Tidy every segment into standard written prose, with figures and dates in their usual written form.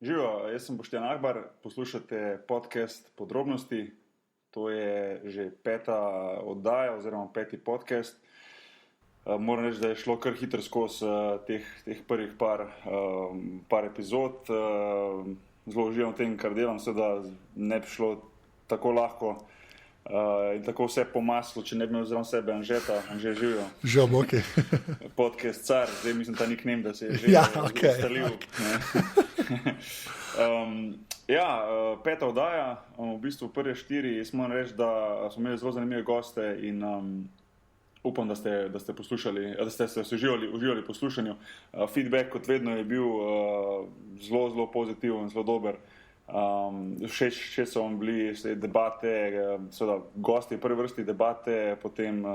Živijo, jaz sem Boštjan Akbar, poslušate podcast Podrobnosti. To je že peta oddaja oziroma peti podcast. Moram reči, da je šlo kar hitro skozi teh prvih par epizod. Zelo uživam v tem, kar delam, seveda ne bi šlo tako lahko in tako vse po maslu, če ne bi imel zraven sebe Anžeta. Anže, živijo. Živijo, ok. Podcast car, zdaj mislim ta nickname, da se je že ustalil. Peta oddaja, v bistvu prve 4, jaz moram reči, da smo imeli zelo zanimive goste in upam, da ste poslušali, da ste se uživali v poslušanju. Feedback kot vedno je bil zelo pozitiven, zelo dober. Všeč so vam bili debate, seveda gosti v prvi vrsti debate, potem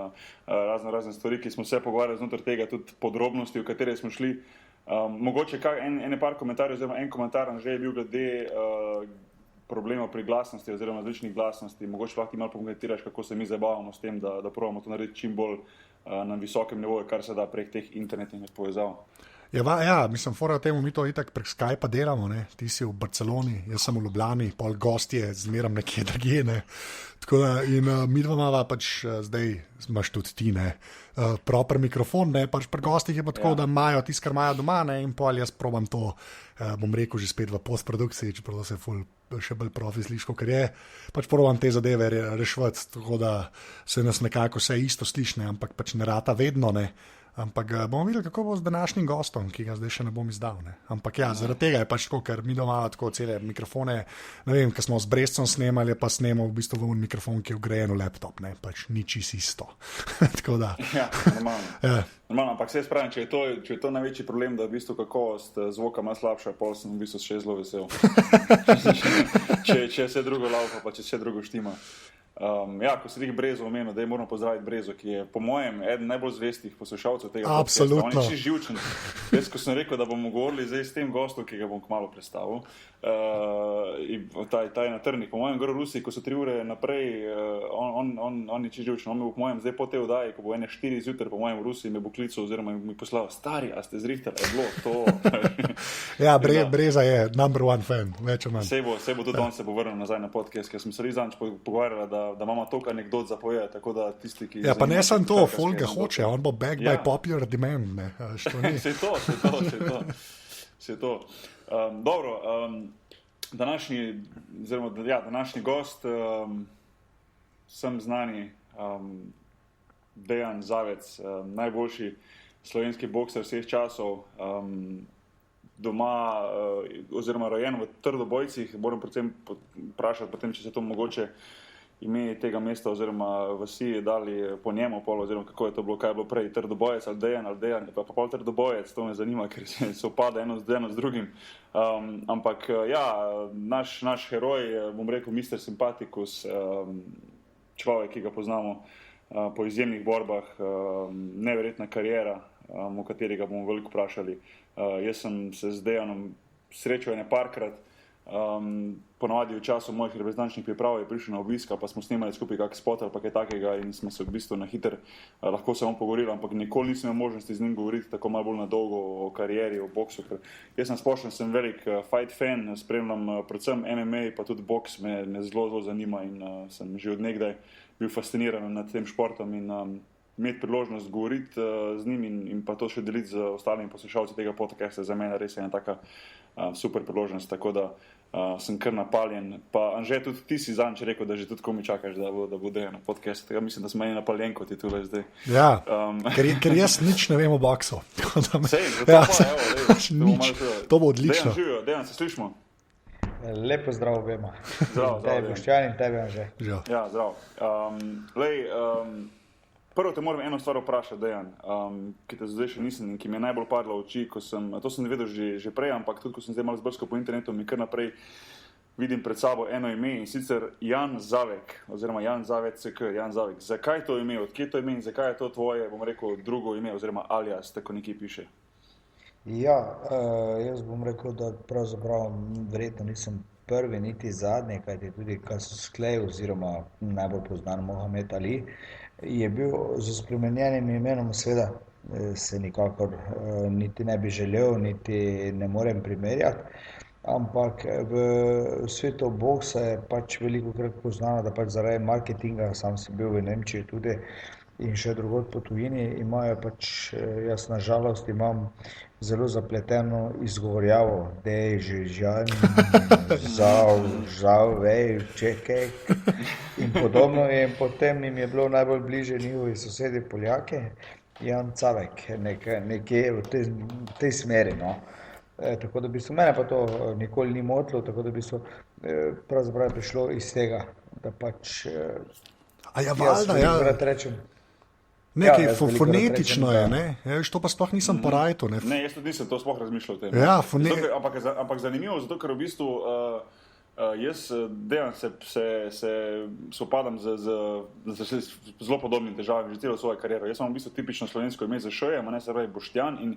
razne stvari, ki smo se pogovarjali znotraj tega, tudi podrobnosti, v katere smo šli. Mogoče ene par komentarjev, oziroma en komentar že je bil glede problema pri glasnosti oziroma različnih glasnosti. Mogoče lahko ti malo pokomentiraš, kako se mi zabavamo s tem, da probamo to narediti čim bolj na visokem nivoju, kar se da prek teh internetnih povezav. Ja, mislim, fora temu mi to itak prek Skypa delamo, ne. Ti si v Barceloni, jaz sem v Ljubljani, pol gostje zmeram nekje drugje, ne. Tako da, in mi dva imava pač zdaj, imaš tudi ti, ne, proper mikrofon, ne, pač pri gostih je pa tako, da imajo tisto, kar imajo doma, ne, in pol jaz probam to, bom rekel, že spet v postprodukciji, čeprav se ful še bolj profi sliško, ker je, pač probam te zadeve rešvati, tako da se nas nekako vse isto slišne, ampak pač ne rata vedno, ne. Ampak bomo videli, kako bo z današnjim gostom, ki ga zdaj še ne bom izdal. Ne? Ampak ja, zaradi tega je pač tako, ker mi doma tako cele mikrofone, ne vem, ko smo z Brezcem snemali, pa snemamo v bistvu v mikrofon, ki je vgrajen v laptop, ne, pač ni čisto isto. Tako da. Ja, normalno. Normalno, ampak se spravim, če je to največji problem, da v bistvu kakovost zvoka ima slabša, pol sem v bistvu še zelo vesel. če vse drugo laufa, pa če vse drugo štima. Ko si tih Brezo omenil, da je moramo pozdraviti Brezo, ki je po mojem eden najbolj zvestih poslušalcev tega podcasta. On je čisto živčen. Jaz, ko sem rekel, da bomo govorili zdaj s tem gostom, ki ga bom kmalu predstavil, ta je na trnih. Po mojem gor v Rusiji, ko so 3 ure naprej, on je čisto živčen. On me bo po mojem zdaj po tej oddaji, ko bo 4 zjutraj, po mojem v Rusiji me bo klical oziroma mi poslal: stari, a ste zrihtali, je bilo to. Ja, Breza je number one fan, več o manj. Se bo tudi on se bo vrnil nazaj na podcast, ker smo se zadnjič pogovarjali, da imamo toliko anekdot za povedati, tako da tisti, ki... Ja, pa ne samo to, folk ga hoče, on bo back by popular demand, ne, Se to. Dobro, današnji gost, sem znani Dejan Zavec, najboljši slovenski bokser vseh časov, doma oziroma rojen v Trdobojcih. Moram predvsem vprašati potem, če se to mogoče ime tega mesta oziroma vasi dali po njemu pol, oziroma kako je to bilo, kaj je bilo prej, Trdobojec ali Dejan, pa pol Trdobojec, to me zanima, ker se opada eno z drugim. Ampak naš heroj, bom rekel Mr. Sympathicus, človek, ki ga poznamo po izjemnih borbah, neverjetna kariera, o katerega bomo veliko vprašali. Jaz sem se z Dejanom srečal ene parkrat, ponovadi v času mojih reprezentančnih priprav je prišel na obisk, pa smo snemali skupaj kak spot ali pa kaj takega in smo se v bistvu na hiter lahko samo pogovorili, ampak nikoli nisem imel možnosti z njim govoriti tako malo bolj na dolgo o karieri, o boksu, ker jaz sem velik fight fan, spremljam predvsem MMA, pa tudi boks me zelo zanima in sem že od nekdaj bil fasciniran nad tem športom in imeti priložnost govoriti z njim in pa to še deliti z ostalimi poslušalci tega podcasta, za mene res je ena taka super priložnost, tako da sem kar napaljen. Pa Anže, tudi ti si zadnjič rekel, da že tudi komi čakaš, da bo Dejan na podcast. Tega mislim, da smo eni napaljen kot je tule zdaj. Ja, ker jaz nič ne vem o boksu. To bo odlično. Dejan, živijo. Dejan, se slišimo? Lepo zdrav vemo. Zdrav. Tebi Boštjan in tebi Anže. Ja, zdrav. Prvo te moram eno stvar vprašati, Dejan, ki te zdaj še nisem in ki mi je najbolj padla v oči, to sem vedel že prej, ampak tudi ko sem zdaj malo zbrskal po internetu, mi kar naprej vidim pred sabo eno ime in sicer Jan Zavek, oziroma Jan Zavec, Jan Zavek. Zakaj to ime, odkje to ime in zakaj je to tvoje, bom rekel, drugo ime oziroma alias, tako nekaj piše? Ja, jaz bom rekel, da pravzaprav verjetno nisem prvi niti zadnji, kajti tudi Cassius Clay oziroma najbolj poznan Mohamed Ali je bil z spremenjenim imenom, seveda se nikakor niti ne bi želel, niti ne morem primerjati. ampak v svetu boksa je pač veliko krat poznano, da pač zaradi marketinga, sam sem bil v Nemčiji tudi in še drugod po tujini, imajo pač, jaz na žalost imam zelo zapleteno izgovorjavo, dej, žan, žal, vej, čekaj in podobno. In potem jim je bilo najbolj bliže njihovi sosedi Poljaki, Jan Cavek, nekje v tej smeri, no. Tako da v bistvu mene pa to nikoli ni motilo, tako da v bistvu pravzaprav je prišlo iz tega, da pač A ja, jaz valjda, ja. velikokrat rečem, Nekaj jaz velikokrat fonetično je, rečem, ne? Ja, veš, to pa sploh nisem porajto, ne? Ne, jaz tudi nisem to sploh razmišljal o tem. Ja, Ampak zanimivo, zato ker v bistvu jaz delam se spopadam z zelo podobnimi težavami že celo svojo kariero. Jaz imam v bistvu tipično slovensko ime za šojem, ne se pravi Boštjan in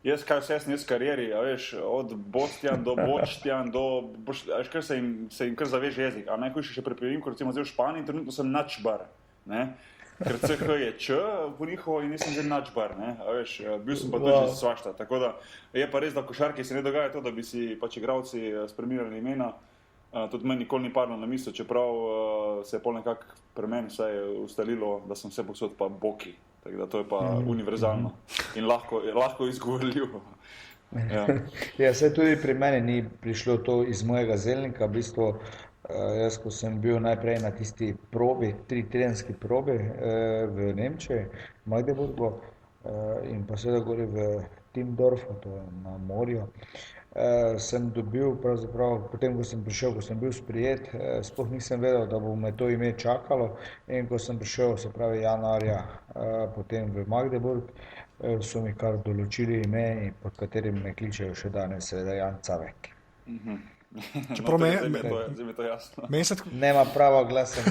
jaz kaj vse sem jaz v karieri, a veš, od Bostjan do Boštjan do, veš, kar se jim kar zaveže jezik. A najhujše še pri priimku, recimo zdaj v Španiji, trenutno sem Načbar, ne? Ker CH je Č po njihovo in nisem zdaj Načbar, ne? A veš, bil sem pa tudi svašta. Tako da je pa res, da v košarki se ne dogaja to, da bi si pač igralci spreminjali imena. Tudi meni nikoli ni padlo na misel, čeprav se je pol nekako pri meni vsaj ustalilo, da sem vse posod pa Boki. Tako da to je pa univerzalno in lahko izgovorljivo. Ja. Ja, saj tudi pri meni ni prišlo to iz mojega zelnika, v bistvu jaz, ko sem bil najprej na tisti probi, 3-tedenski probi v Nemčiji, v Magdeburgu in pa seveda gori v Timdorfu, to je na morju, sem dobil pravzaprav, potem ko sem prišel, ko sem bil sprejet, sploh nisem vedel, da bo me to ime čakalo in ko sem prišel, se pravi januarja, potem v Magdeburg, so mi kar določili ime, pod katerim me kličejo še danes, seveda Jan Cavek. Čeprav zdaj mi je to jasno. Nema prava glasa.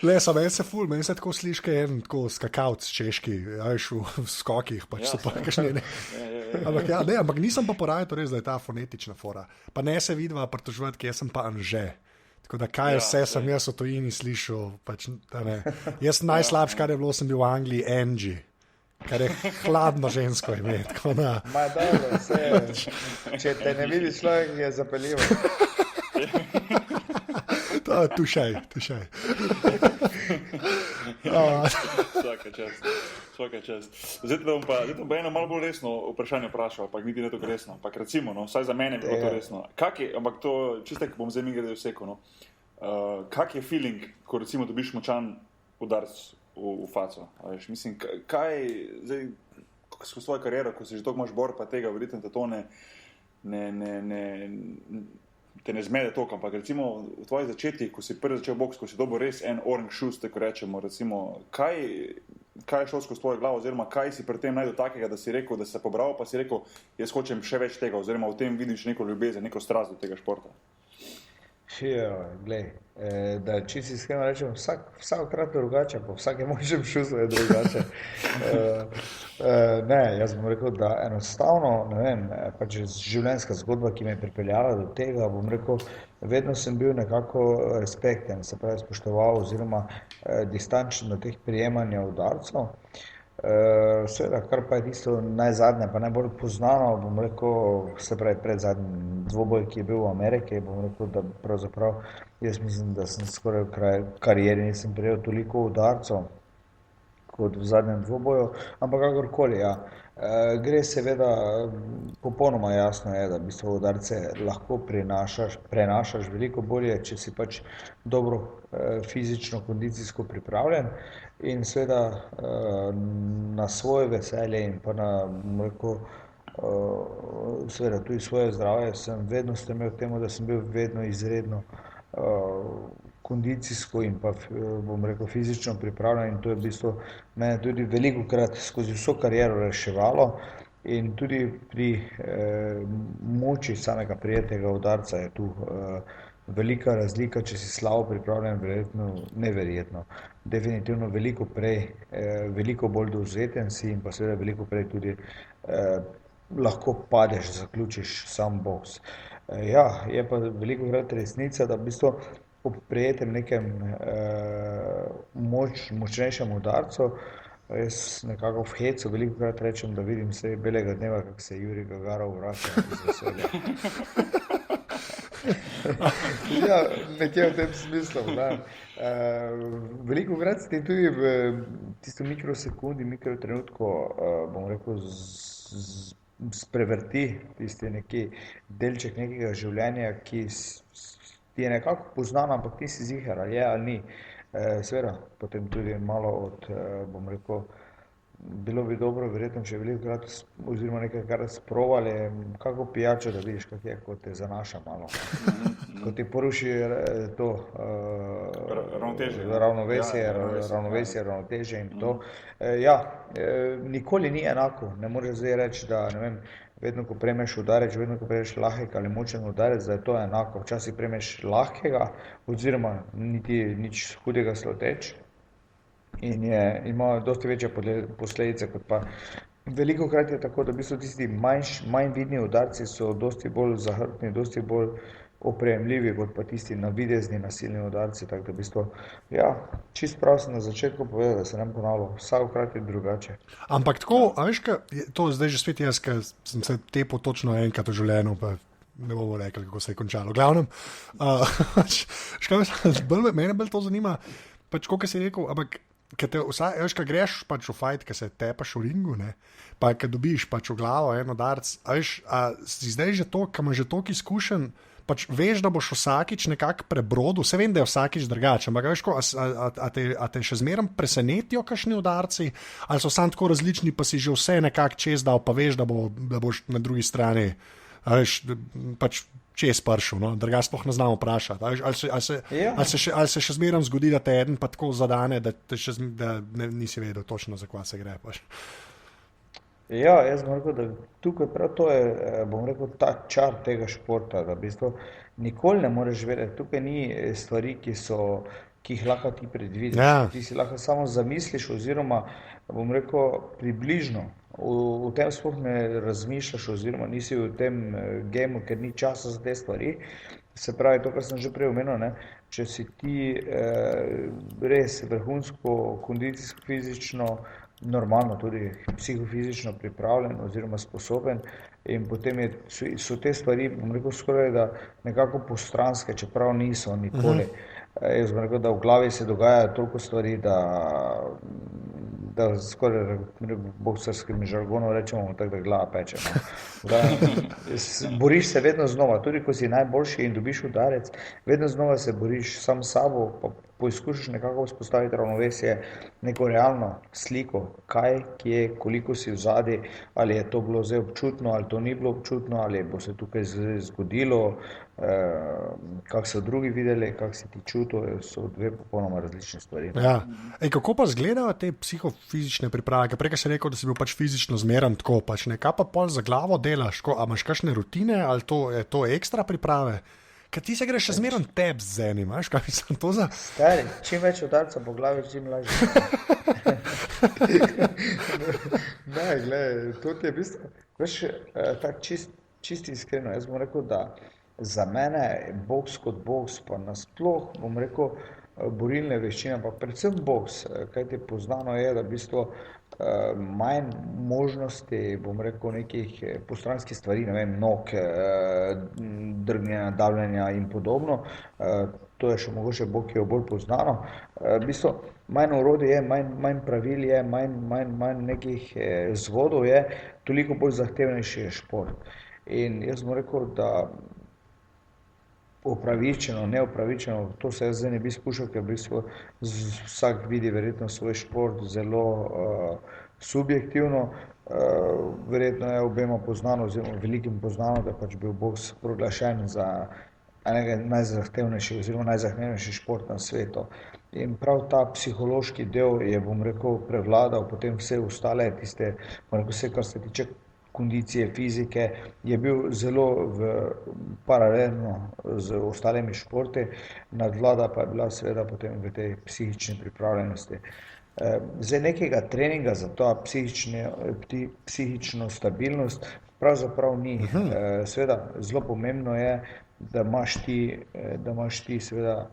Le, samo meni se tako sliši, kot en tako skakavc češki, ja, veš, v skokih, pač so pa kakšne ne. Ampak ja, ne, ampak nisem pa porajal res, da je ta fonetična fora. Pa ne se vidva pritoževati, kje sem pa Anže. Tako da kaj vse sem jaz v tujini slišal, pač, da ne. Jaz najslabši, kar je bilo, sem bil v Angliji Angie, kar je hladno žensko ime, tako da. Ma dobro, če te ne vidi človek, je zapeljivo. Tušaj. Svaka čast. Zdaj bom pa eno malo bolj resno vprašanje vprašal, pa niti ne tako resno. Ampak recimo, no, vsaj za mene bi bilo to resno. Ampak to čisto, bom zdaj mi gledal vseko, no. Kak je feeling, ko recimo dobiš močan udarc v faco? Veš, mislim, kaj zdaj, skozi svojo kariero, ko si že toliko imaš bor, pa tega verjetno te to te ne zmede toliko, ampak recimo v tvojih začetkih, ko si prvi začel boks, ko si dobil res en orange shoes, tako rečemo, recimo, kaj je šlo skozi tvojo glavo, oziroma kaj si pri tem najdel takega, da si rekel, da si se pobral, pa si rekel, jaz hočem še več tega, oziroma v tem vidiš neko ljubezen, neko strast do tega športa? Glej, da čisto iskreno rečem, vsakokrat drugače, po vsakem možem šusu je drugače. Ne, jaz bom rekel, da enostavno, ne vem, pač življenjska zgodba, ki me je pripeljala do tega, bom rekel, vedno sem bil nekako respekten, se pravi spoštoval oziroma distančen do teh prijemanja udarcev. Seveda, kar pa je tisto najzadnje, pa najbolj poznano, bom rekel, se pravi predzadnji dvoboj, ki je bil v Ameriki, bom rekel, da pravzaprav jaz mislim, da sem skoraj v karieri nisem prejel toliko udarcev kot v zadnjem dvoboju, ampak kakorkoli, ja. Gre seveda, popolnoma jasno je, da v bistvu udarce lahko prenašaš veliko bolje, če si pač dobro fizično, kondicijsko pripravljen in seveda na svoje veselje in pa na, rekel, seveda tudi svoje zdravje sem vedno stremel k temu, da sem bil vedno izredno kondicijsko in pa, bom rekel, fizično pripravljen in to je v bistvu mene tudi velikokrat skozi vso kariero reševalo in tudi pri moči samega prijetega udarca je tu velika razlika, če si slabo pripravljen, neverjetno. Definitivno veliko bolj dovzeten si in pa seveda veliko prej tudi lahko padeš, zaključiš sam boks. Ja, je pa velikokrat resnica, da v bistvu ob prijetem nekem močnejšem udarcu Jaz nekako v hecu veliko krat rečem, da vidim se belega dneva, kako se Jurij Gagarov vrača iz vesolja. Ja, nekje v tem smislu. Veliko krat se ti tudi v tisto mikrosekundi, mikrotrenutku, bom rekel, sprevrti tisti neki delček nekega življenja, ki ti je nekako poznan, ampak ti si ziher, ali je ali ni. Seveda, potem tudi malo bom rekel, bilo bi dobro, verjetno, če veliko krat, oziroma nekajkrat sprovali, kako pijačo, da vidiš, kak je, ko te zanaša malo. Ko ti poruši to ravnotežje in to. Nikoli ni enako. Ne moreš zdaj reči, da ne vem, vedno, ko prejmeš udarec, vedno, ko prejmeš lahek ali močen udarec, da je to enako. Včasih prejmeš lahkega, oziroma niti nič hudega sluteč in ima dosti večje posledice kot pa. Veliko krat je tako, da v bistvu tisti manj vidni udarci so dosti bolj zahrbtni, dosti bolj oprejemljivi kot pa tisti navidezni nasilni udarci. Tako da v bistvu, čist prav sem na začetku povedal, da se ne ponavljal, vsakokrat je drugače. Ampak tako, a veš, to zdaj že spet jaz, ker sem se tepel točno enkrat v življenju, pa ne bomo rekli, kako se je končalo. V glavnem, mene bolj to zanima, pač koliko si rekel, ampak ker greš pač v fajt, ker se tepaš v ringu, ne, pa ker dobiš pač v glavo en udarec, si zdaj že to, ker imaš že toliko izkušenj, pač veš, da boš vsakič nekako prebrodil, se vem, da je vsakič drugače, ampak veš, a te še zmeraj presenetijo kakšni udarci, ali so samo tako različni, pa si že vse nekako čez dal, pa veš, da boš na drugi strani, veš, pač čez pršel, no? Drugače sploh ne znamo vprašati. Ali se še zmeraj zgodi, da te eden pa tako zadane, da nisi vedel točno, za kva se gre. Pač. Ja, jaz bom rekel, da tukaj prav to je, bom rekel, ta čar tega športa, da v bistvu nikoli ne moreš vedeti. Tukaj ni stvari, ki jih lahko ti predvidiš. Ja. Ti si lahko samo zamisliš oziroma, bom rekel, približno. V tem sploh ne razmišljaš oziroma nisi v tem gemu, ker ni časa za te stvari. Se pravi, to, kar sem že prej omenil, ne, če si ti res vrhunsko, kondicijsko, fizično, normalno tudi psihofizično pripravljen oziroma sposoben in potem so te stvari, bom rekel, skoraj da nekako postranske, čeprav niso nikoli. Jaz bom rekel, da v glavi se dogaja toliko stvari, da skoraj v boksarskem žargonu rečemo, tako da glava peče. No. Boriš se vedno znova, tudi ko si najboljši in dobiš udarec, vedno znova se boriš sam s sabo, pa poizkušaš nekako vzpostaviti ravnovesje, neko realno sliko, kaj, kje, koliko si vzadi, ali je to bilo zdaj občutno, ali to ni bilo občutno, ali bo se tukaj zgodilo, kako so drugi videli, kako si ti čutil, so dve popolnoma različne stvari. Ja. Kako pa izgledajo te psihofizične priprave? Prej si rekel, da si bil pač fizično zmeren tako, pač nekaj pa pol za glavo delaš, a imaš kakšne rutine, ali je to ekstra priprave? Ker ti se greš še zmeraj tep z enim, veš, kaj mislim to za... Stari, čim več udarca po glavi, čim lažje. Ne, gledaj, to ti je v bistvu, veš, tako čist iskreno, jaz bom rekel, da za mene boks kot boks, pa nasploh, bom rekel, borilne veščine, pa predvsem boks, kaj ti poznano je, da v bistvu manj možnosti, bom rekel, nekih postranskih stvari, ne vem, nog, drgnjenja, davljanja in podobno, to je še mogoče bok, ki je bolj poznano. V bistvu manj orodij je, manj pravil je, manj nekih zvodov je, toliko bolj zahtevnejši je šport. In jaz bom rekel, da upravičeno, neopravičeno, to se jaz zdaj ne bi spuščal, ker v bistvu vsak vidi verjetno svoj šport zelo subjektivno. Verjetno je obema poznano, oziroma velikim poznano, da pač bil boks proglašen za enega najzahtevnejših oziroma najzahtevnejši šport na svetu. In prav ta psihološki del je, bom rekel, prevladal, potem vse ostale tiste, bom rekel, vse, kar se tiče kondicije, fizike, je bil zelo paralelno z ostalimi športi, nadvlada pa je bila seveda potem v tej psihični pripravljenosti. Zdaj nekega treninga za to psihično stabilnost pravzaprav ni. Seveda zelo pomembno je, da imaš ti seveda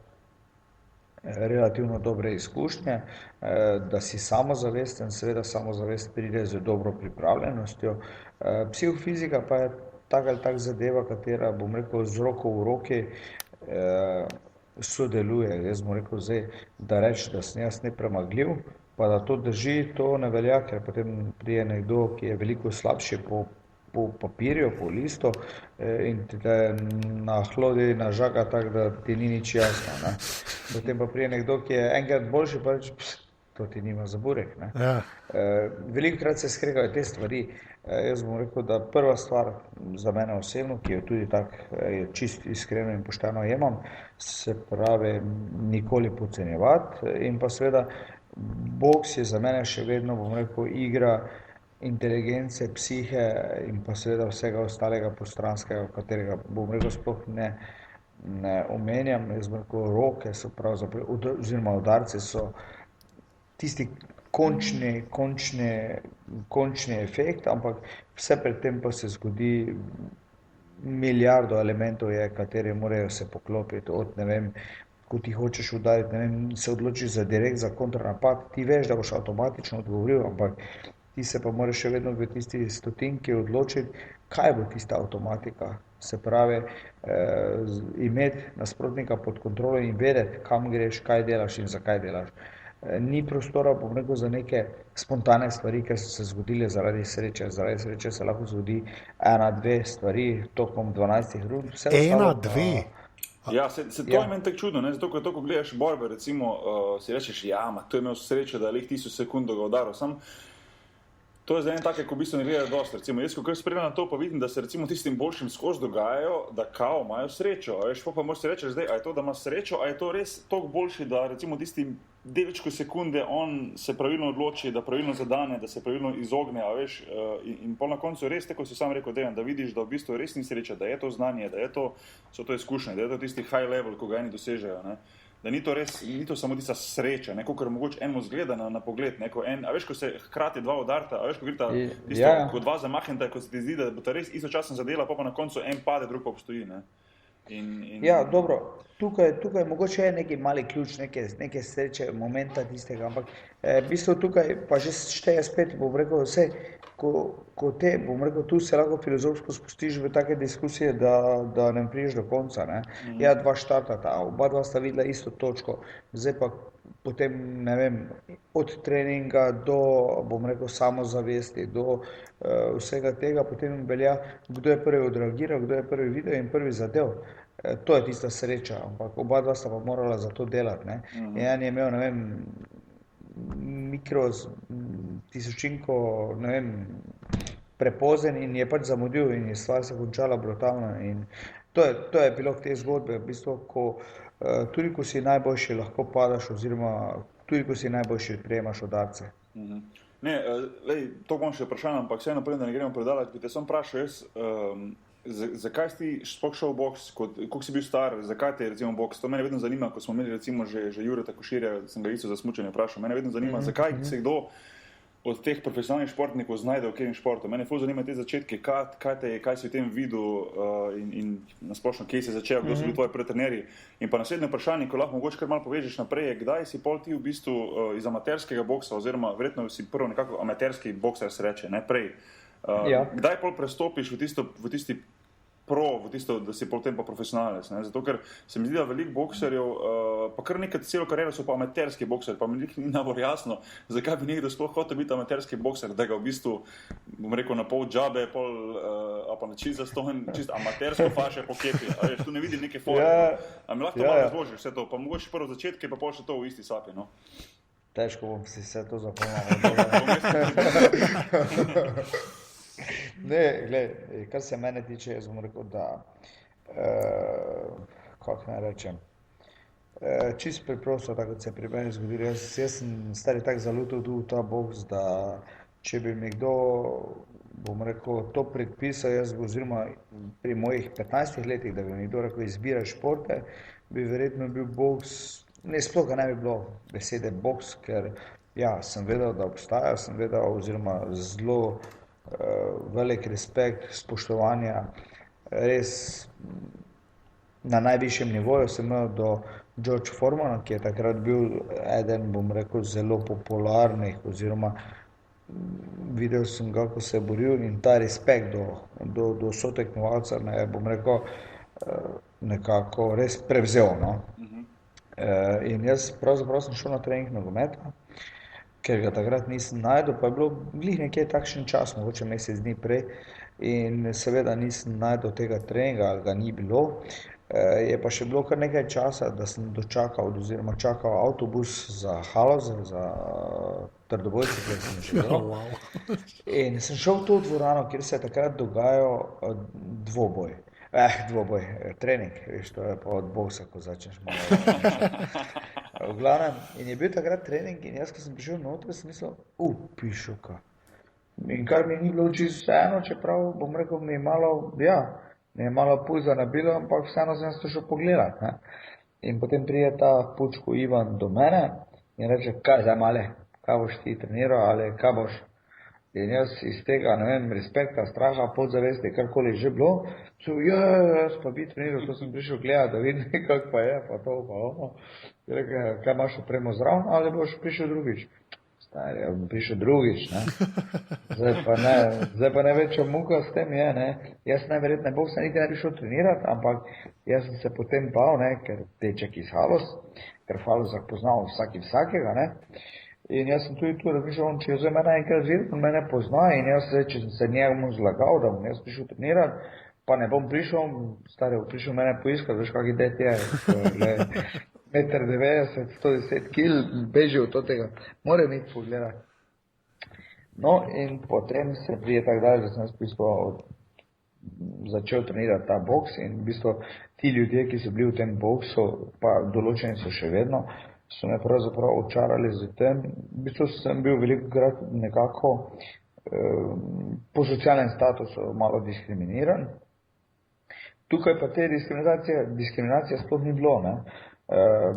relativno dobre izkušnje, da si samozavesten, seveda samozavest pride z dobro pripravljenostjo. Psihofizika pa je tak ali tak zadeva, katera, bom rekel, z roko v roki sodeluje. Jaz bom rekel zdaj, da reči, da sem jaz nepremagljiv, pa da to drži, to ne velja, ker potem prije nekdo, ki je veliko slabši po papirju, po listu in ti te nahlodi, nažaga tako, da ti ni nič jasno. Ne. Potem pa prije nekdo, ki je enkrat boljši, pa reče, to ti nima za burek. Ne. Ja. Velikokrat se skregajo te stvari. Jaz bom rekel, da prva stvar za mene osebno, ki jo tudi tako čist iskreno in pošteno jemam, se pravi nikoli podcenjevati in pa seveda boks je za mene še vedno, bom rekel, igra inteligence, psihe in pa seveda vsega ostalega postranskega, katerega, bom rekel, sploh ne omenjam. Jaz bom rekel, roke so pravzaprav, oziroma udarci so tisti končni efekt, ampak vse pred tem pa se zgodi milijardo elementov je, kateri morajo se poklopiti, od ne vem, ko ti hočeš udariti, ne vem, se odločiš za direkt, za kontranapad, ti veš, da boš avtomatično odgovoril, ampak ti se pa moraš še vedno v tisti stotinki odločiti, kaj bo tista avtomatika. Se pravi, imeti nasprotnika pod kontrolo in vedeti, kam greš, kaj delaš in zakaj delaš. Ni prostora, bom rekel, za neke spontane stvari, ker so se zgodile zaradi sreče. Zaradi sreče se lahko zgodi 1-2 stvari tokom 12 rund. 1-2? Ja, se to je meni tako čudno, ne? Zato, ko gledaš borbe, recimo, si rečeš, ja, to je imel srečo, da je lih 1000 sekund ga udaril. Sam to je zdaj en take, ko v bistvu ne gledajo dosti. Recimo, jaz, ko kar spremljam na to, pa vidim, da se recimo tistim boljšim skozi dogajajo, da kao imajo srečo. A veš, pa moraš si reči zdaj, a je to, da ima srečo, a je to res toliko boljši, da recimo tistim 9 sekunde on se pravilno odloči, da pravilno zadane, da se pravilno izogne, a veš, in pol na koncu res, tako si sam rekel, Dejan, da vidiš, da v bistvu res ni sreča, da je to znanje, da je to, so to izkušnje, da je to tisti high level, ko ga eni dosežejo, ne. Da ni to res, ni to samo tista sreča, neko, kar mogoče eno zgleda na pogled, neko a veš, ko se hkrati dva udarta, a veš, ko grita tisto, ko dva zamahneta, ko se ti zdi, da bo ta res istočasno zadela, pa na koncu en pade, drug pa obstoji, ne. Ja, dobro, tukaj mogoče je neki mali ključ, neke sreče, momenta tistega, ampak v bistvu tukaj pa že šteje spet, bom rekel, vse, bom rekel, tu se lahko filozofsko spustiš v take diskusije, da ne priješ do konca, ne. Ja, dva štartata, oba dva sta videla isto točko, zdaj pa potem, ne vem, od treninga do, bom rekel, samozavesti, do vsega tega, potem velja, kdo je prvi odreagiral, kdo je prvi videl in prvi zadev. To je tista sreča, ampak oba dva sta pa morala za to delati, ne. In en je imel, ne vem, mikro tisočinko, ne vem, prepozen in je pač zamudil in je stvar se končala brutalno in to je epilog te zgodbe, v bistvu, tudi ko si najboljši, lahko padaš oziroma tudi ko si najboljši, prejemaš udarce. Ne, lej, to bom še vprašal, ampak vseeno preden, da ne gremo predalati, bi te sam vprašal jaz, zakaj si sploh šel v boks, koliko si bil star, zakaj te je recimo boks, to mene vedno zanima, ko smo imeli recimo že Jureta Koširja, sem ga isto za smučanje vprašal, mene vedno zanima, zakaj se kdo od teh profesionalnih športnikov znajde v katerem športu. Mene ful zanima te začetke, kaj si v tem videl in nasplošno, kje si začel, kdo so bili tvoji trenerji. In pa naslednje vprašanje, ko lahko mogoče kar malo povežeš naprej, je, kdaj si pol ti v bistvu iz amaterskega boksa, oziroma verjetno si prvo nekako amaterski bokser se reče, ne prej. Kdaj pol prestopiš v tisti v tisto, da si potem pa profesionalec, ne? Zato, ker se mi zdi, da veliko bokserjev, pa kar nekaj celo kariero so pa amaterski bokser, pa mi ni najbolj jasno, zakaj bi nekdo sploh hotel biti amaterski bokser, da ga v bistvu, bom rekel, na pol džabe, a pa na čisto zastonj, čisto amatersko faše pokepi, a veš, tu ne vidim neke fore, a mi lahko malo razložiš vse to, pa mogoče prvo začetke, pa pol še to v isti sapi, no. Težko bom si vse to zapomnil. Ne, gled, kar se mene tiče, jaz bom rekel, da, kako naj rečem, čisto preprosto, tako kot se pri meni zgodilo, jaz sem stari tako zalutil tu v ta boks, da če bi mi kdo, bom rekel, to predpisal, jaz oziroma pri mojih 15 letih, da bi mi kdo rekel, izbiraj športe, bi verjetno bil boks, ne, sploh ga ne bi bilo besede boks, ker ja, sem vedel, da obstaja, sem vedel, oziroma zelo velik respekt, spoštovanja, res na najvišjem nivoju sem imel do George Formana, ki je takrat bil eden, bom rekel, zelo popularnih, oziroma videl sem ga, ko se je boril in ta respekt do sotekmovalca, ne, bom rekel, nekako res prevzel. No. In jaz pravzaprav sem šel na trening nogometa, ker ga takrat nisem našel, pa je bilo glih nekje takšen čas, mogoče mesec dni prej, in seveda nisem našel tega treninga, ali ga ni bilo. Je pa še bilo kar nekaj časa, da sem dočakal oziroma čakal avtobus za Haloze, za Trdobojce, kjer sem živel. In sem šel v to dvorano, kjer se je takrat dogajal dvoboj. Trening, veš, to je pa od boksa, ko začneš malo. V glavnem, in je bil takrat trening in jaz, ko sem prišel noter, sem mislil, pišuka. In kar mi ni bilo čisto vseeno, čeprav, bom rekel, mi je malo pulza nabilo, ampak vseeno sem se šel pogledat. Ne. In potem pride ta pučko Ivan do mene in reče, kaj zdaj male, kaj boš ti treniral ali kaj boš. In jaz iz tega, ne vem, respekta, straha, podzavesti, karkoli že bilo, jaz pa bi treniral, to sem prišel gledati, da vidim, kako pa je, pa to, pa ono. Rekel, kaj imaš opremo zraven, ali boš prišel drugič? Stari, bom prišel drugič, ne. Zdaj pa največja muka s tem je, ne. Jaz najverjetneje boksa niti ne bi šel trenirati, ampak jaz sem se potem bal, ne, ker deček iz Haloz, ker v Halozah poznal vsakega, ne. In jaz sem tudi tu razmišljal, če je zdaj mene enkrat videl, on mene pozna in jaz zdaj, če sem se njemu zlagal, da bom jaz prišel trenirati, pa ne bom prišel, stari, bo prišel mene poiskati, veš, kak det je, 1,90 m, 110 kg, beži od tega, mora mi pogledati. No, in potem se prije tak dalje, da sem jaz v bistvu začel trenirati ta boks in v bistvu ti ljudje, ki so bili v tem boksu, pa določeni so še vedno, so me pravzaprav očarali z tem. V bistvu sem bil velikokrat nekako po socialnem statusu malo diskriminiran. Tukaj pa te diskriminacije sploh ni bilo. Ne.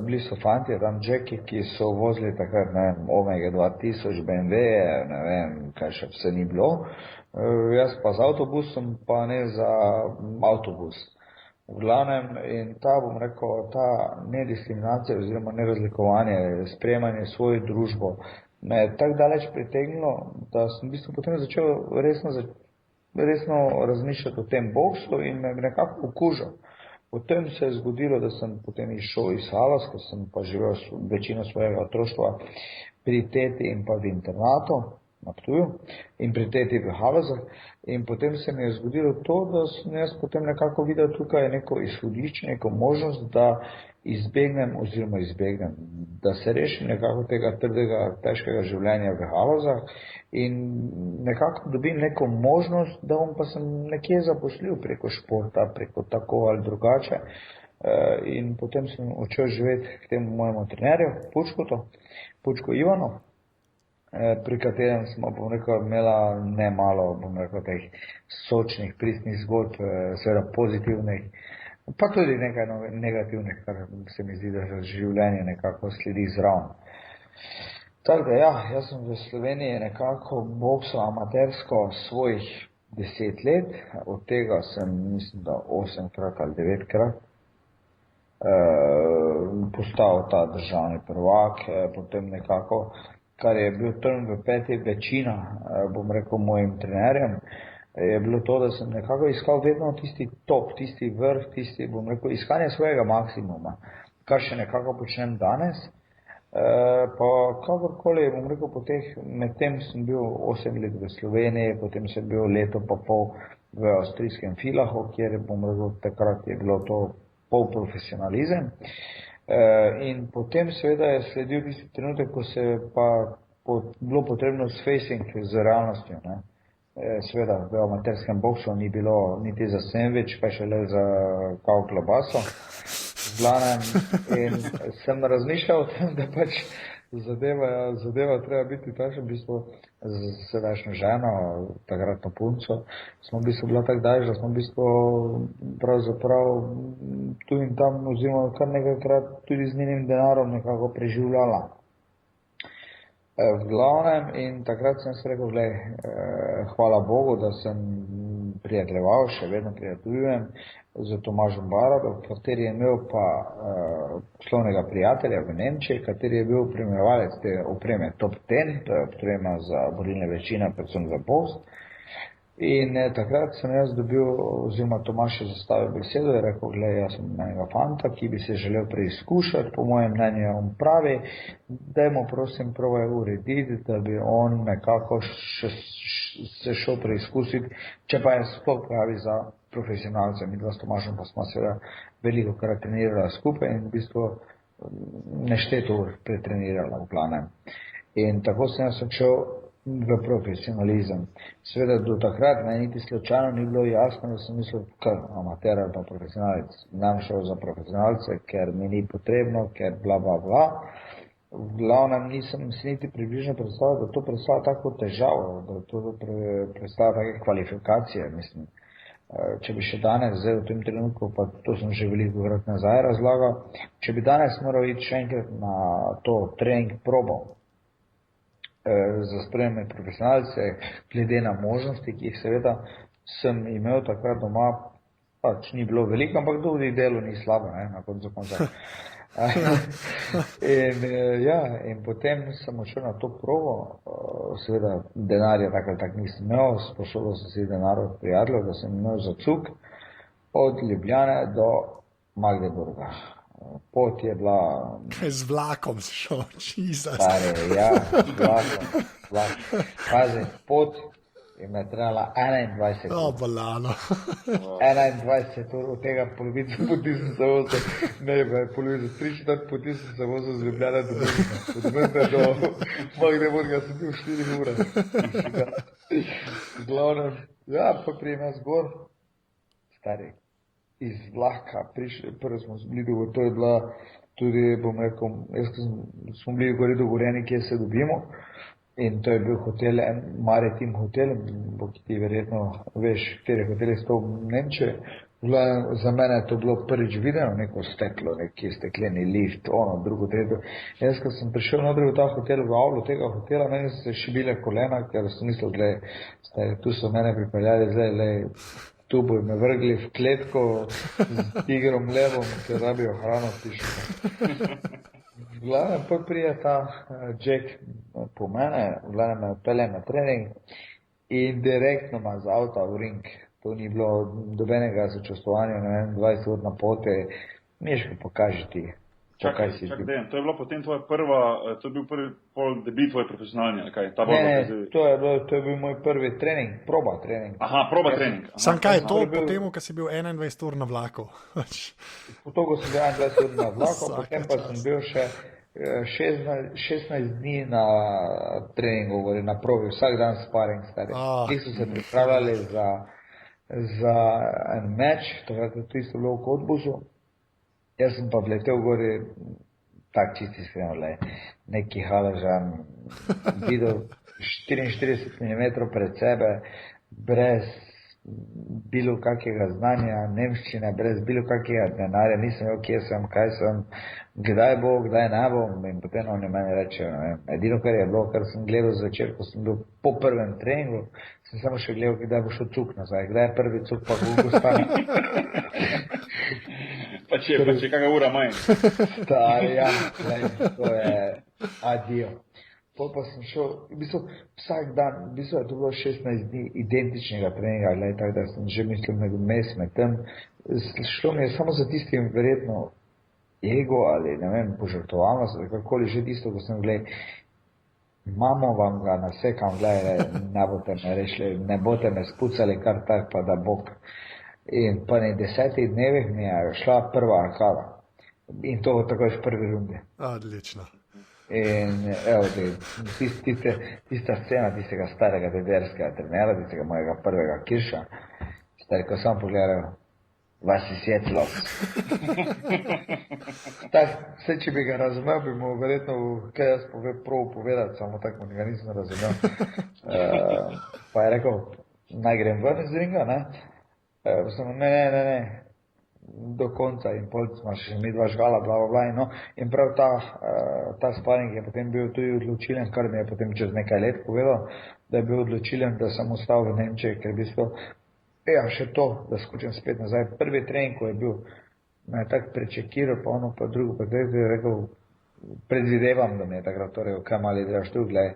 Bili so fantje, tam Jacki, ki so vozili takrat, ne vem, Omega 2000, BMW, ne vem, kaj še vse ni bilo. Jaz pa z avtobusom, pa ne za avtobus. V glavnem, in ta, bom rekel, ta nediskriminacija oziroma nerazlikovanje, sprejemanje svojo družbo me je tako daleč pritegnilo, da sem v bistvu potem začel resno razmišljati o tem boksu in me nekako okužil. Potem se je zgodilo, da sem potem išel iz Haloz, ker sem pa živel večino svojega otroštva pri teti in pa v internatu na Ptuju in pri teti v Halozah. In potem se mi je zgodilo to, da sem jaz potem nekako videl tukaj neko izhodišče, neko možnost, da izbegnem, da se rešim nekako tega trdega, težkega življenja v Halozah in nekako dobim neko možnost, da bom pa sem nekje zaposlil preko športa, preko tako ali drugače. In potem sem odšel živeti k temu mojemu trenerju, Pučko Ivanu, pri katerem smo, bom rekel, imela ne malo, bom rekel, teh sočnih, pristnih zgodb, seveda pozitivnih, pa tudi nekaj negativnih, kar se mi zdi, da življenje nekako sledi zraven. Tako da ja, jaz sem v Sloveniji nekako boksal amatersko svojih 10 let, od tega sem, mislim, da 8-krat ali 9-krat postal ta državni prvak, potem nekako, kar je bil trn v peti večina, bom rekel, mojim trenerjem, je bilo to, da sem nekako iskal vedno tisti top, tisti vrh, tisti, bom rekel, iskanje svojega maksimuma, kar še nekako počnem danes. Pa kakorkoli, bom rekel, medtem sem bil 8 let v Sloveniji, potem sem bil leto pa pol v avstrijskem Villachu, kjer, bom rekel, takrat je bilo to polprofesionalizem. In potem seveda je sledil tisti trenutek, ko se je pa bilo potrebno s facing z realnostjo. Ne. Seveda v amaterskem boksu ni bilo niti za sandvič, pa šele za kao klobaso. V glavnem, in sem razmišljal o tem, da pač zadeva treba biti takšna, v bistvu z sedajšnjo ženo, takratno punco, smo v bistvu bila tako daleč, da smo v bistvu pravzaprav tu in tam oziroma kar nekajkrat tudi z njenim denarom nekako preživljala. V glavnem, in takrat sem se rekel, hvala Bogu, da sem prijateljeval, še vedno prijateljujem z Tomažem Baradom, kateri je imel pa poslovnega prijatelja v Nemčiji, kateri je bil opremljevalec te opreme Top 10, to je oprema za borilne veščine, predvsem za boks. In takrat sem jaz dobil, oziroma Tomaž je zastavil besedo, je rekel, gled, jaz sem enega fanta, ki bi se želel preizkušati, po mojem mnenju on pravi, dajmo prosim probaj urediti, da bi on nekako se šel preizkusiti, če pa je sploh pravi za profesionalce. Mi dva s Tomažem pa smo seveda veliko krat trenirala skupaj in v bistvu nešteto ur pretrenirala v glavnem. In tako sem jaz odšel v profesionalizem. Seveda do takrat niti slučajno ni bilo jasno, da sem mislil, kar amater ali pa profesionalec. Nam šel za profesionalce, ker mi ni potrebno, ker bla bla bla. V glavnem nisem si niti približno predstavljal, da to predstavlja tako težavo, da to predstavlja take kvalifikacije, mislim. Če bi še danes, zdaj v tem trenutku, pa to sem že veliko krat nazaj razlagal, če bi danes moral iti še enkrat na to trening probo za spremljanje profesionalce, glede na možnosti, ki jih seveda sem imel takrat doma, pač ni bilo veliko, ampak tudi delo ni slabo, ne, na koncu konca. In potem sem odšel na to probo, seveda denarja tak nisem imel, sposobil sem si denar od prijateljev, da sem imel za cuk od Ljubljane do Magdeburga. Pot je bila... Z vlakom si šel, Jesus. Stare, ja, z vlakom. Pazi, pot je me trebala 21 ur. Balano. 21 ur, od tega polovico poti sem se vozil, ne, polovico 3/4 poti sem se vozil z Ljubljana do Brna. Od Brna do Magdeburga sem bil 4 ure. V glavnem, ja, pa prijem jaz gor, stari, iz vlaka prišli, prvo smo bili dogovorjeni, to je bila tudi, bom rekel, smo bili gori dogovorjeni, kje se dobimo. In to je bil hotel, en maritim hotel, ki ti verjetno veš, kateri hoteli so v Nemčiji. Za mene je to bilo prvič videno, neko steklo, neki stekleni lift, ono, drugo, tretjo. Jaz, ko sem prišel noter v ta hotel, v avlu tega hotela, meni so se šibile kolena, ker sem mislil, gled, tu so mene pripeljali, zdaj, tu bojo me vrgli v kletko z tigrom levom, ker rabijo hrano pišno. V glavnem, pa prije ta Jack po mene, v glavnem me odpelje na trening in direktno ma z avta v ring. To ni bilo dobenega sočustvovanja, ne vem, 20 ur na poti, Miško, pokaži ti. Čakaj, to je bilo potem tvoja prva, to je bil prvi pol debit tvoj profesionalni, ali kaj? Ne, to je bil moj prvi trening, proba trening. Aha, proba trening. Sam kaj je to po temu, ko si bil 21 ur na vlaku? Po togo sem bil 21 ur na vlaku, potem pa sem bil še 16 dni na treningu, na probi, vsak dan sparing, stari. Ti so se pripravljali za en meč, takrat je to isto bilo v Cottbusu. Jaz sem pa vletel gori, tak čisti skrivno, neki haležan, videl 44 mm pred sebe, brez bilo kakega znanja, nemščine, brez bilo kakega denarja, nisem vedel, kje sem, kaj sem, kdaj bo, kdaj ne bo, in potem oni meni rečejo, edino, kar je bilo, kar sem gledal zvečer, ko sem bil po prvem treningu, sem samo še gledal, kdaj bo šel cuk nazaj, kdaj je prvi cuk, pa koliko stane. Pa če kakega ura manj. Stari, ja, to je adijo. Pa sem šel, v bistvu vsak dan, v bistvu je to bilo 16 dni identičnega treninga, tako da sem že mislil med tem. Šlo mi je samo za tistim verjetno ego ali ne vem, požrtovalnost, ali kakoli že tisto, ko sem gledal, mamo vam ga nasekam, ne boste me rešili, ne boste me spucali kar tak, pa da bog. In pa na 10 dnevih mi je šla prva arkada. In to takoj v prvi rundi. Odlično. In evo, tista scena tistega starega DDR-skega trenera, tistega mojega prvega Kirša, stari, ko sam pogledal, vas je svetlo. Vse, če bi ga razumel, bi mu verjetno, kaj jaz prav povedati, samo tako ga nisem razumel. Pa je rekel, naj grem ven iz ringa, ne? Ne, do konca in pol smo še mi dva žgala, bla, bla, bla, no. In prav ta sparing je potem bil tudi odločilen, kar mi je potem čez nekaj let povedal, da je bil odločilen, da sem ostal v Nemčiji, ker v bistvu Ja, še to, da skočim spet nazaj. Prvi trening, ko je bil, me je tako prečekiral, pa ono, pa drugo, pa tretjo, je rekel, predvidevam, da mi je takrat torej, kaj mali delaš tu, gledaj,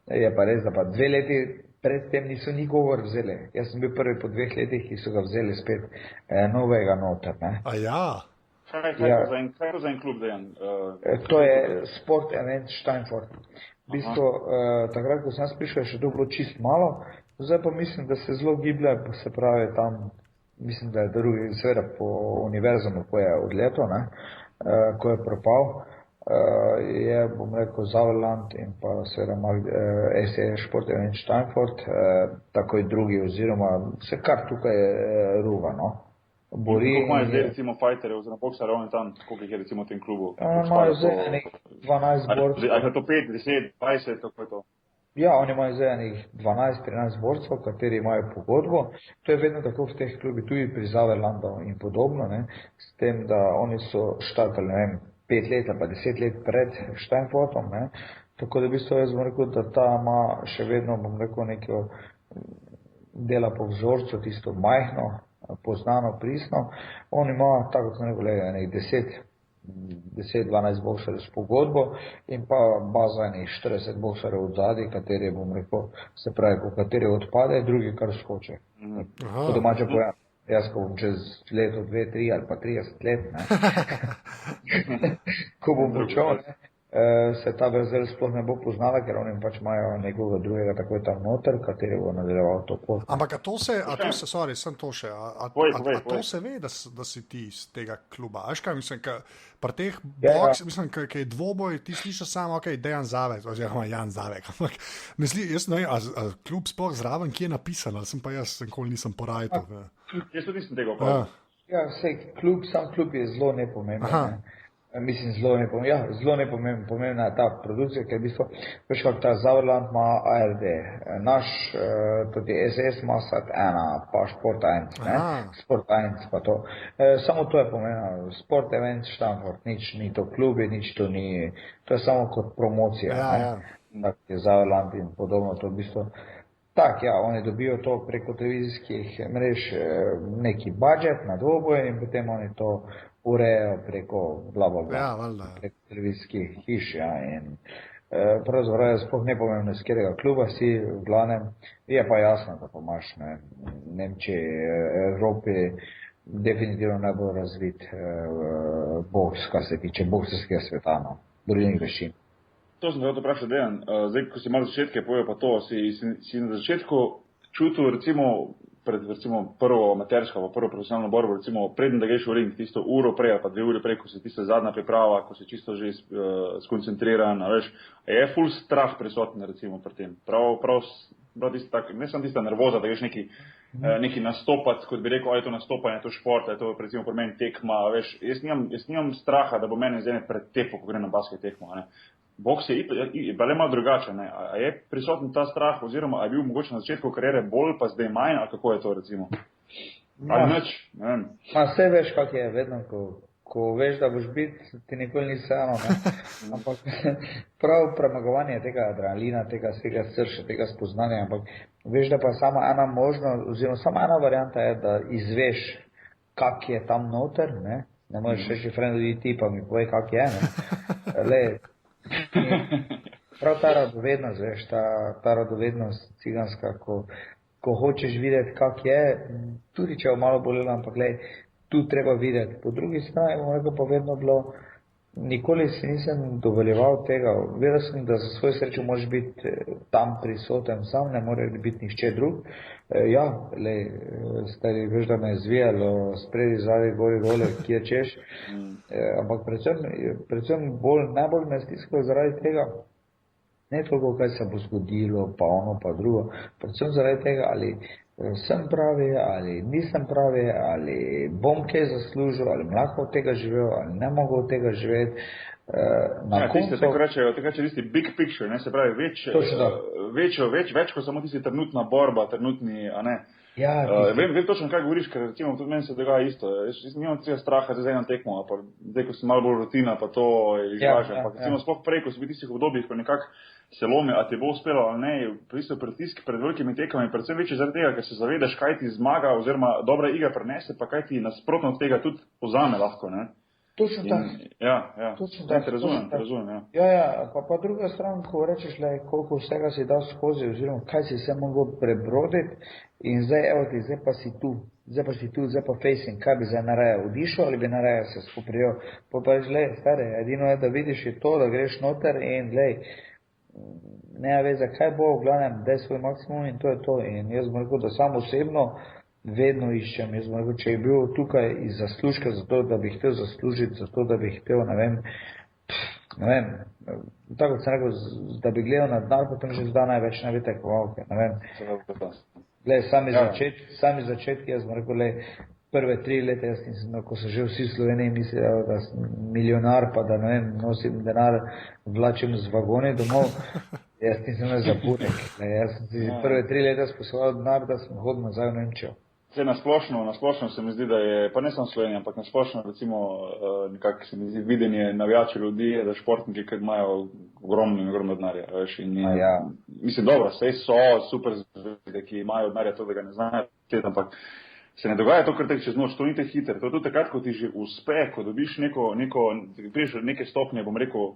je pa res, da pa 2 leti predtem niso nigovor vzeli. Jaz sem bil prvi po 2 letih, ki so ga vzeli spet novega noter, ne. A ja, Kaj Ja. je to za en klub, Dejan? To je Sport Event Steinfurt. V bistvu, takrat, ko sem jaz prišel, je še to bilo čist malo, zdaj pa mislim, da se zelo giblje, se pravi tam, mislim, da je drugi, seveda po univerzumu, ko je odletel, ne, ko je propal, je, bom rekel, Sauerland in pa seveda SE Sport Event Steinfurt, takoj drugi, oziroma se kar tukaj ruva, no. Bori. Koliko imajo zdaj recimo fajterjev oziroma boksarjev on tam, koliko jih je recimo v tem klubu? Imajo zdaj enih 12 borcev. Ali je to 5, 10, 20, kako je to? Ja, oni imajo zdaj enih 12-13 borcev, kateri imajo pogodbo. To je vedno tako v teh klubih, tudi pri Sauerlandu in podobno, ne, s tem, da oni so štartali, ne vem, 5 let ali pa 10 let pred Steinfurtom, ne. Tako da v bistvu jaz bom rekel, da ta ima še vedno, bom rekel, neko dela po vzorcu, tisto majhno, poznano, pristno. On ima, tako kot sem rekel, enih 10-12 boksarjev s pogodbo in pa baza enih 40 boksarjev od zadaj, kateri, bom rekel, se pravi, po kateri odpade, drugi kar skoče. Po domače povedano. Jaz, ko bom čez leto, 2, 3 ali pa 30 let, ne, ko bom počel, ne, se ta vrzel sploh ne bo poznala, ker oni pač imajo nekoga drugega takoj tam noter, kateri bo nadaljeval to pot. ampak a to se, sorry, sem to še, a to se ve, da si ti iz tega kluba? Veš kaj, mislim, pri teh boks, mislim, kaj je dvoboj, ti slišiš samo, ok, Dejan Zavek, oziroma Jan Zavek, ampak jaz ne vem, a klub sploh zraven, kje je napisan, ali sem pa jaz nikoli nisem porajal. Jaz tudi nisem tega opazil. Ja, vsej sam klub je zelo nepomemben. Mislim, zelo nepomemben, pomembna je ta produkcija, ker v bistvu, veš, kako ta Sauerland ima ARD, naš, tudi SS ima Sat 1, pa Sport 1, ne, Sport 1, pa to. Samo to je pomembno, Sport Event Steinfurt, nič ni to klubi, nič to ni, to je samo kot promocija, ne, tak je Sauerland in podobno, to v bistvu. Tak, ja, oni dobijo to preko televizijskih mrež, neki budžet na dvoboj in potem oni to urejajo preko preko televizijskih hiš, ja, in pravzaprav je sploh nepomembno, iz katerega kluba si, v glavnem, je pa jasno, da pa imaš, ne, Nemčiji, Evropi, definitivno najbolj razvit boks, kar se tiče boksarskega sveta, no, borilnih veščin. To sem hotel vprašati, Dejan. Zdaj, ko si malo začetke povedal pa to, si na začetku čutil recimo pred prvo amatersko, pa prvo profesionalno borbo, recimo preden da greš v ring, tisto uro prej ali pa 2 ure prej, ko se tista zadnja priprava, ko si čisto že skoncentriran, a veš, je ful strah prisoten recimo pri tem. Prav tisto tak, ne samo tista nervoza, da greš neki nastopat, kot bi rekel, ali je to nastopanje, to šport, ali je to recimo pri meni tekma, veš, jaz nimam straha, da bo mene zdaj pretepo, ko gre na basket tekmo, ne. Boks je pa le malo drugačen, ne? A je prisoten ta strah, oziroma a je bil mogoče na začetku kariere bolj, pa zdaj manj, ali kako je to recimo? Ali nič, ne vem. Vse veš, kak je vedno, ko veš, da boš biti, ti nikoli ni vseeno, ne. Ampak prav premagovanje tega adrenalina, tega vsega srča, tega spoznanja, ampak veš, da pa sama ena možnost, oziroma sama ena varianta je, da izveš, kak je tam noter, ne. Ne moreš reči, friend, ti pa mi povej, kak je, ne. Le, prav ta radovednost, veš, ta radovednost ciganska, ko hočeš videti, kak je, tudi če je malo bolelo, ampak glej, tu treba videti. Po drugi strani, bom rekel, pa vedno bilo, nikoli si nisem dovoljeval tega, vedel sem, da za svojo srečo moraš biti tam prisoten sam, ne more biti nihče drug. Ja, lej, stari, veš, da me je zvijalo spredi, zadaj, gori, dole, kje češ, ampak predvsem najbolj me je stiskalo zaradi tega, ne toliko, kaj se bo zgodilo, pa ono, pa drugo, predvsem zaradi tega, ali sem pravi, ali nisem pravi, ali bom kaj zaslužil, ali lahko od tega živel, ali ne mogo od tega živeti. Ja, tiste, tako rečejo, tisti big picture, ne, se pravi, več kot samo tisti trenutna borba, trenutni, a ne, Ja, Vem točno, kaj govoriš, ker recimo tudi meni se dogaja isto. Jaz nimam tega straha za eno tekmo, pa zdaj, ko sem malo bolj rutina, pa to izražam. Pa recimo sploh prej, ko so bili tistih obdobjih, ko nekako se lomi, a ti bo uspelo ali ne, pritisk pred velikimi tekami, predvsem večji zaradi tega, ker se zavedaš, kaj ti zmaga oziroma dobra igra prenese, pa kaj ti nasprotno od tega tudi vzame lahko, ne. Točno tako. Ja. Točno tako. Te razumem, ja. Ja, pa druga stran, ko rečeš, koliko vsega si dal skozi, oziroma kaj si vse mogel prebroditi in zdaj, evo ti, zdaj pa si tu, zdaj pa facing, kaj bi zdaj naraja odišel ali bi naraja se skuprijel. Pa rečeš, stare, edino je, da vidiš je to, da greš noter in ne veze, kaj bo, v glavnem, daj svoj maksimum in to je to. In jaz bom rekel, da sam osebno vedno iščem. Jaz bom rekel, če je bil tukaj iz zaslužka za to, da bi hotel zaslužiti, za to, da bi hotel, ne vem, tako kot sem rekel, da bi gledal na denar, potem že zdaj največ ne bi tekmoval, ne vem. Sami začetki, jaz bom rekel, prve 3 leta, jaz nisem, ko so že vsi v Sloveniji mislili, da sem milijonar, pa da, ne vem, nosim denar, vlačim z vagoni domov. Jaz nisem za burek. Jaz sem si prve 3 leta sposoval denar, da sem hodil nazaj v Nemčijo. Nasplošno se mi zdi, da je, pa ne samo Slovenija, ampak nasplošno recimo nekako se mi zdi videnje navijačev ljudi, da športniki, ki imajo ogromno denarja, veš, mislim, dobro, saj so super zvezde, ki imajo denarja, to, da ga ne znajo, ampak se ne dogaja to, kar tek čez noč, to ni te hiter, to je tudi takrat, ko ti že uspe, ko dobiš priješ od neke stopnje, bom rekel,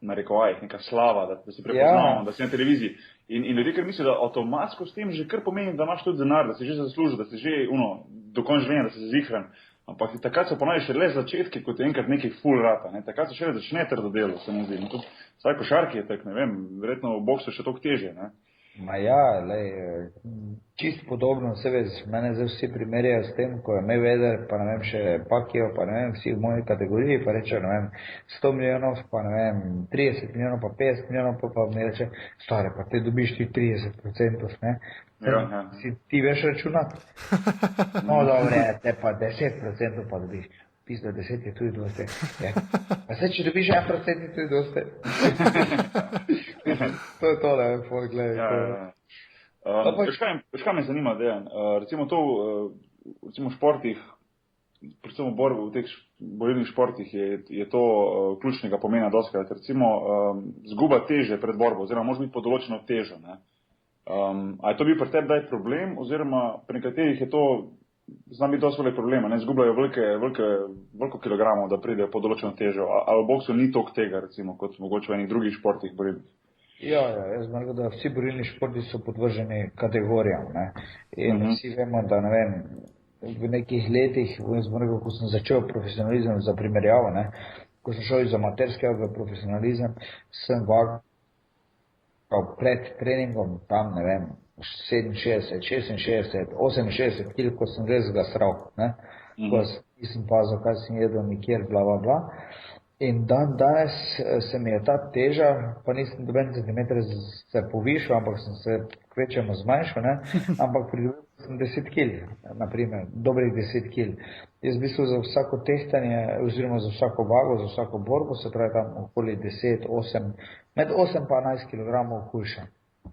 narekovajih, neka slava, da si prepoznavamo, da si na televiziji. In ljudje, ker mislijo, da avtomatsko s tem že kar pomeni, da imaš tudi denar, da si že zaslužil, da si že do konca življenja, da si zihran. Ampak takrat so ponovno še le začetki, kot je enkrat nekih full rata. Ne? Takrat se še začne trdo delo, se mi zdi. Vsaj košarki je tak, ne vem, verjetno v boksu še toliko težje. Ne? Čisto podobno, se veš, mene zdaj vsi primerjajo s tem, ko je Mayweather, pa ne vem, še Pacquiao, pa ne vem, vsi v moji kategoriji, pa reče, ne vem, 100 milijonov, pa ne vem, 30 milijonov, pa 50 milijonov, pa mi reče, stare, pa te dobiš ti 30%, ne? Ja. Si ti veš računati? No, dobre, te pa 10% pa dobiš. Pizda, 10 je tudi doste. Pa se, če dobiš 1% je tudi doste. To je tole, gledaj. Veš kaj me zanima, Dejan? Recimo to, recimo v športih, predvsem v teh bojevnih športih je to ključnega pomena doskrat. Recimo zguba teže pred borbo, oziroma može biti pod določeno težo. Ne? A je to bil pri tebi daj problem, oziroma pri nekaterih je to, znam biti dosti velik problem, ne zgubljajo veliko kilogramov, da pridejo pod določeno težo, ali v boksu ni toliko tega, recimo, kot mogoče v enih drugih športih borilnih. Ja, jaz mislim, da vsi borilni športi so podvrženi kategorijam, ne. In vsi vemo, da, ne vem, v nekih letih, ko sem začel profesionalizem za primerjavo, ne, ko sem šel iz amaterskega v profesionalizem, sem vagal pred treningom tam, ne vem, 67, 66, 68 kil, ko sem res ga sral, ne, ko nisem pazil, kaj sem jedel nikjer, bla. In danes se mi je ta teža, pa nisem doben centimeter se povišal, ampak sem se kvečemo zmanjšal, ne, ampak pridobil sem 10 kil, naprimer, dobrih 10 kil. Jaz v bistvu za vsako tehtanje, oziroma za vsako vago, za vsako borbo, se pravi tam okoli 10, 8, med 8 pa 11 kilogramov hujša.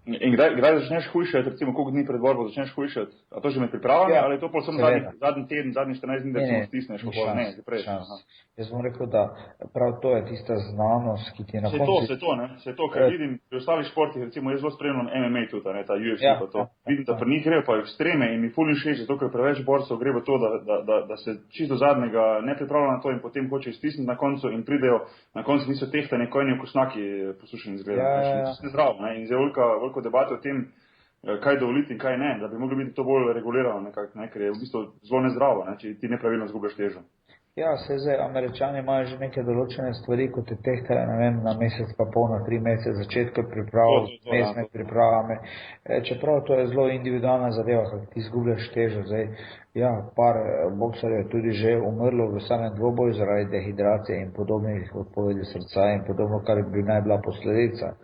In kdaj začneš hujšati, recimo koliko dni pred borbo začneš hujšati? A to že med pripravami, ali je to pol samo zadnji teden, zadnji 14 dni, da se stisneš? Jaz bom rekel, da prav to je tista znanost, ki ti je na koncu. Se to, kar vidim pri ostalih športih, recimo jaz zelo spremljam MMA tudi, ta UFC pa to. Vidim, da pri njih grejo pa ekstreme in mi ful ni všeč, zato ker preveč borcev gre v to, da se čisto zadnjega ne pripravlja na to in potem hoče stisniti na koncu in pridejo, na koncu niso tehtane, ko eni okosnaki poslušani izgledajo. To je zdravo, ne, in zdaj veliko debate o tem, kaj dovoliti in kaj ne, da bi mogli biti to bolj regulirano nekako, ne, ker je v bistvu zelo nezdravo, ne, če ti nepravilno zgubljaš težo. Ja, zdaj, Američani imajo že neke določene stvari, kot te tehtajo, ne vem, na mesec pa pol, na 3 mesece, začetku priprav, mes med pripravami. Čeprav to je zelo individualna zadeva, kako ti zgubljaš težo. Zdaj, ja, par boksarjev je tudi že umrlo v samem dvoboju zaradi dehidracije in podobnih odpovedi srca in podobno, kar bi naj bila posledica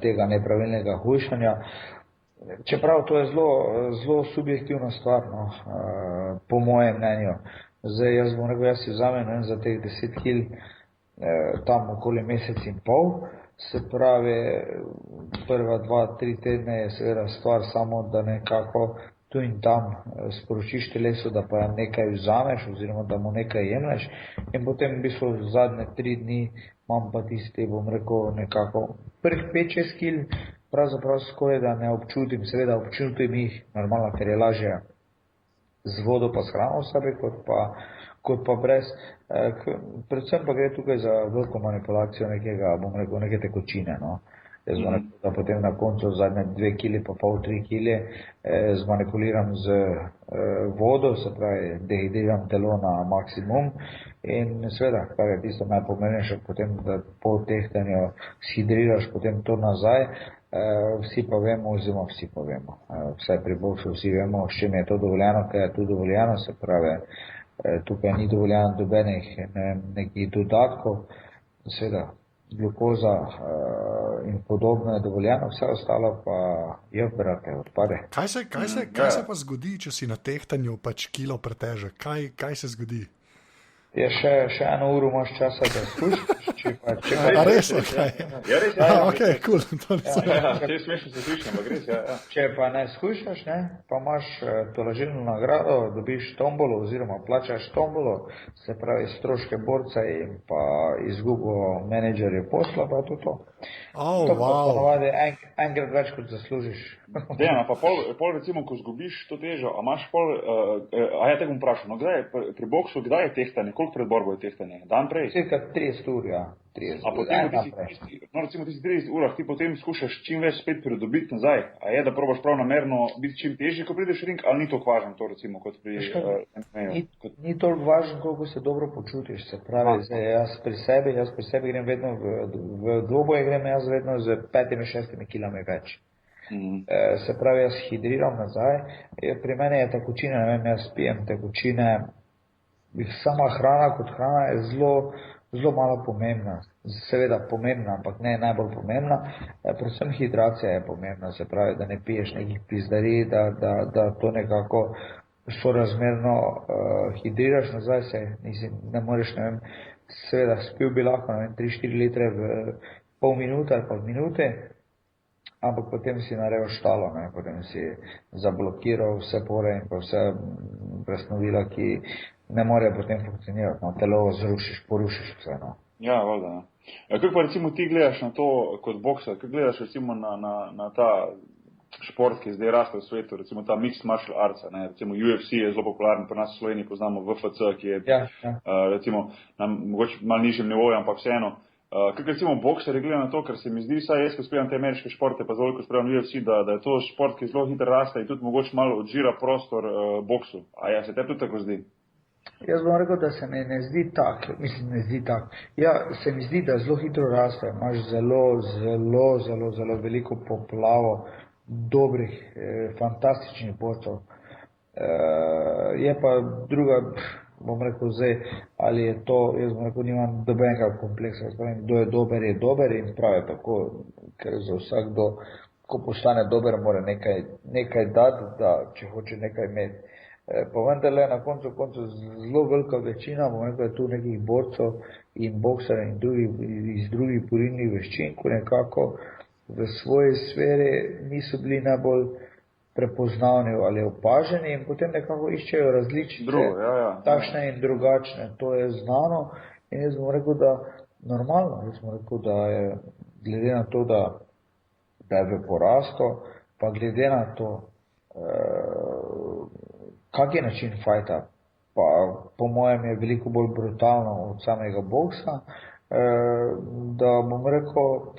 tega nepravilnega hujšanja. Čeprav to je zelo subjektivna stvar, no, po mojem mnenju. Zdaj, jaz bom rekel, jaz si vzamem za teh 10 kil tam okoli mesec in pol. Se pravi, prva 2-3 tedne je seveda stvar samo, da nekako tu in tam sporočiš telesu, da pa nekaj vzameš oziroma da mu nekaj jemlješ in potem v bistvu zadnje 3 dni imam pa tisti, bom rekel, nekako prvih 5-6 kil, pravzaprav skoraj da ne občutim, seveda občutim jih normalno, ker je lažje z vodo pa s hrano v sebi, kot pa brez. Predvsem pa gre tukaj za veliko manipulacijo nekega, bom rekel, neke tekočine, no. Jaz bom rekel, da potem na koncu zadnje 2 kili pa pol 3 kili zmanipuliram z vodo, se pravi, dehidriram telo na maksimum in seveda, kar je tisto najpomembnejše, potem, da po tehtanju shidriraš potem to nazaj. Vsi pa vemo, vsaj pri boksu vsi vemo, s čim je to dovoljeno, kaj je tu dovoljeno, se pravi, tukaj ni dovoljeno dobenih nekih dodatkov, seveda glukoza in podobno je dovoljeno, vse ostalo pa je brate, odpade. Kaj se pa zgodi, če si na tehtanju pač kilo pretežek? Kaj se zgodi? Je še 1 uro imaš časa, da skušaš, A res? Ja, res, Okay, cool. Če smešno se slišim, ampak res, ja. Če pa ne skušaš, pa imaš tolažilno nagrado, dobiš tombolo oziroma plačaš tombolo, se pravi stroške borca in pa izgubo menedžerja posla, pa je to. To pa ponovadi enkrat več, kot zaslužiš. Dejan, pa pol recimo, ko zgubiš to težo, a imaš pol, te bom vprašal, no pri boksu, kdaj je tehtanje, koliko pred borbo je tehtanje? Dan prej? Cirka 30 ur, ja. 30 A potem, recimo v tistih 30 urah, ti potem skušaš čim več spet pridobiti nazaj. A je, da probaš prav namerno biti čim težji, ko prideš v ring, ali ni toliko važno to, recimo, kot pri MMA-ju? Ni toliko važno, koliko se dobro počutiš, se pravi, jaz pri sebi grem vedno v dvoboje, grem jaz vedno z 5-6 kilami več. Se pravi, jaz hidriram nazaj, pri meni je tekočina, ne vem, jaz pijem tekočine, sama hrana kot hrana je zelo malo pomembna, seveda pomembna, ampak ne najbolj pomembna, predvsem hidracija je pomembna, se pravi, da ne piješ nekih pizdarij, da to nekako sorazmerno hidriraš nazaj, ne moreš, ne vem, seveda spil bi lahko, ne vem, 3-4 litre v pol minute ali pa v minute, ampak potem si naredil štalo, ne? Potem si zablokiral vse pore in pa vse presnovila, ki ne morejo potem funkcionirati, no, telo porušiš vse, no. Ja, valjda, ne. Kako pa recimo ti gledaš na to kot bokser, kako gledaš recimo na ta šport, ki zdaj raste v svetu, recimo ta mixed martial arts, ne, recimo UFC je zelo popularen, pri nas v Sloveniji poznamo VFC, ki je recimo na mogoče malo nižjem nivoju, ampak vseeno. Kako recimo bokser gleda na to, ker se mi zdi, saj jaz, ko spremljam te ameriške športe, pa zelo, ko spremljam UFC, da je to šport, ki zelo hitro raste in tudi mogoče malo odžira prostor boksu. A ja, se te tudi tako zdi? Jaz bom rekel, da se mi ne zdi tak, Ja, se mi zdi, da zelo hitro raste, imaš zelo veliko poplavo dobrih, fantastičnih borcev. Je pa druga, bom rekel zdaj, ali je to, jaz bom rekel, nimam dobenega kompleksa, kdo je dober in prav je tako, ker za vsakdo, ko postane dober, mora nekaj dati, da če hoče nekaj imeti. Pa vendarle na koncu zelo velika večina, bom rekel, je tu nekih borcev in bokserjev in iz drugih borilnih veščin, ko nekako v svoji sferi niso bili najbolj prepoznavni ali opaženi in potem nekako iščejo različice, takšne in drugačne. To je znano in jaz bom rekel, da normalno, jaz bom rekel, da je glede na to, da je v porastu, pa glede na to, kak je način fajta, pa po mojem je veliko bolj brutalno od samega boksa, da bom rekel,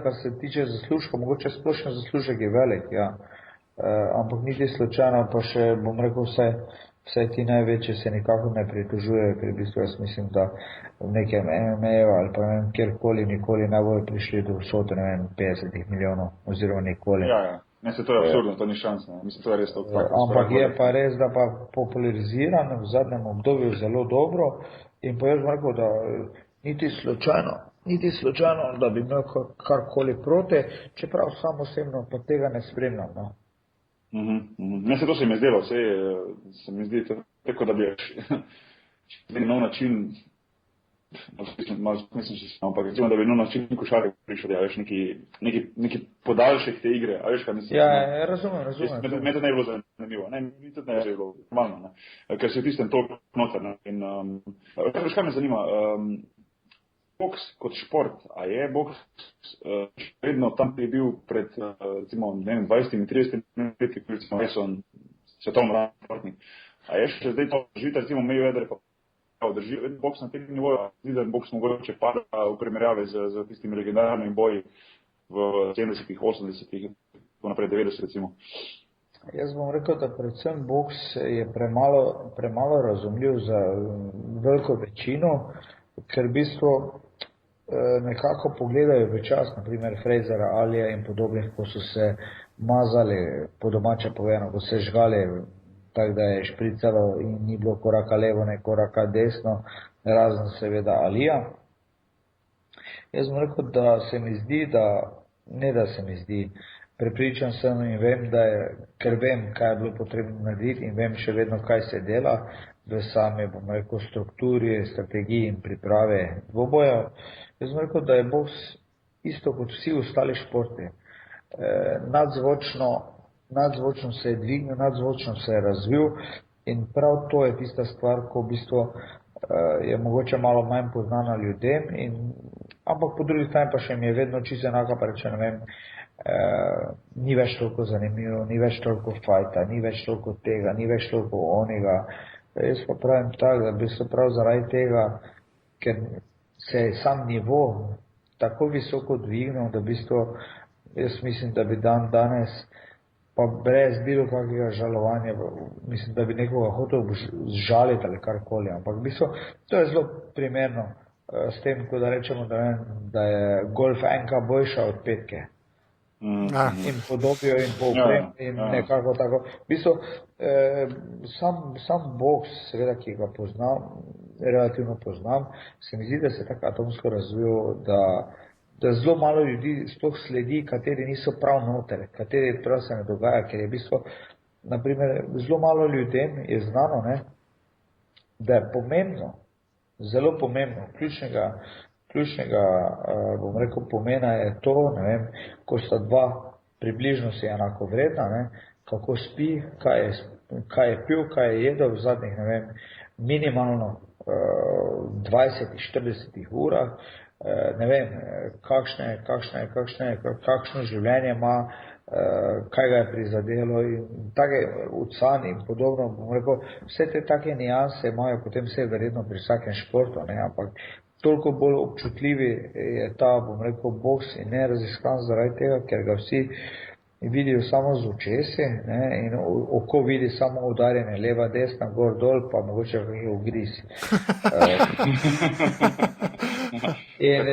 kar se tiče zaslužka, mogoče splošno zaslužek je velik, ampak niti slučajno pa še, bom rekel, vse ti največje se nikako ne pritožujejo, ker v bistvu jaz mislim, da v nekem MMA-ju ali pa nevem, kjerkoli nikoli ne bojo prišli do vsote, 50 milijonov oziroma nikoli. Ne, se to je absurdno, to ni šans, ne. Mislim, to je res to. Ampak je pa res, da pa populariziran v zadnjem obdobju zelo dobro in pa jaz bom rekel, da niti slučajno, da bi imel karkoli proti, čeprav sam osebno pa tega ne spremljam, no. Ne, se to se mi je zdelo, se mi zdi tako, da bi nov način malo smisliš, ampak recimo, da bi na način košarke prišel, da veš neki podaljšek te igre, a veš kaj mislim? Ja, razumem. Me to ne je bilo zanimivo, ni to ne je bilo normalno, ker se v tistem toliko noter, ne, in veš kaj me zanima, boks kot šport, a je boks vedno tam, ki je bil pred, recimo, 20-30 leti, ko recimo Eson, svetovno športnik, a je še zdaj to živite, recimo, Mayweather, drži boks na tem nivoju, zdi, da boks mogoče pada v primerjavi z tistimi legendarnimi boji v 70-ih, 80-ih, naprej 90 recimo. Jaz bom rekel, da predvsem boks je premalo razumljiv za veliko večino, ker v bistvu nekako pogledajo v čas, naprimer Frazera, Alija in podobnih, ko so se mazali, po domače povedano, ko se žgali, tako da je špricalo in ni bilo koraka levo, ne koraka desno, razen seveda Alija. Jaz bom rekel, da se mi zdi, prepričan sem in vem, ker vem, kaj je bilo potrebno narediti in vem še vedno, kaj se dela v sami, bom rekel, strukturi, strategiji in priprave dvoboja. Jaz bom rekel, da je boks isto kot vsi ostali športi. Nadzvočno se je dvignil, nadzvočno se je razvil in prav to je tista stvar, ko v bistvu je mogoče malo manj poznana ljudem, ampak po drugi strani pa še mi je vedno čisto enaka, pa reče, ne vem, ni več toliko zanimivo, ni več toliko fajta, ni več toliko tega, ni več toliko onega. Jaz pa pravim tako, da bi se prav zaradi tega, ker se je sam nivo tako visoko dvignil, da v bistvu jaz mislim, da bi danes pa brez bilo kakega žalovanja, mislim, da bi nekoga hotel žaliti ali karkoli, ampak v bistvu to je zelo primerno s tem, ko da rečemo, da je golf enka boljša od petke. In podobijo in po opremi in nekako tako. V bistvu, sam boks, seveda, ki ga poznam, relativno poznam, se mi zdi, da se je tako atomsko razvil, da zelo malo ljudi sploh sledi, kateri niso prav noter, kateri prav se ne dogaja, ker je v bistvu, naprimer, zelo malo ljudem je znano, ne, da je pomembno, zelo pomembno, ključnega, bom rekel, pomena je to, ne vem, ko sta dva približno si enako vredna, ne, kako spi, kaj je pil, kaj je jedel v zadnjih, ne vem, minimalno 20-40 urah, ne vem, kakšno življenje ima, kaj ga je prizadelo in take odsani in podobno, bom rekel, vse te take nijanse imajo potem vse verjetno pri vsakem športu, ne, ampak toliko bolj občutljivi je ta, bom rekel, boks in ne raziskan zaradi tega, ker ga vsi vidijo samo z očesi, ne, in oko vidi samo udarjene leva, desna, gor, dol, pa mogoče kakšen ugriz. Ne. In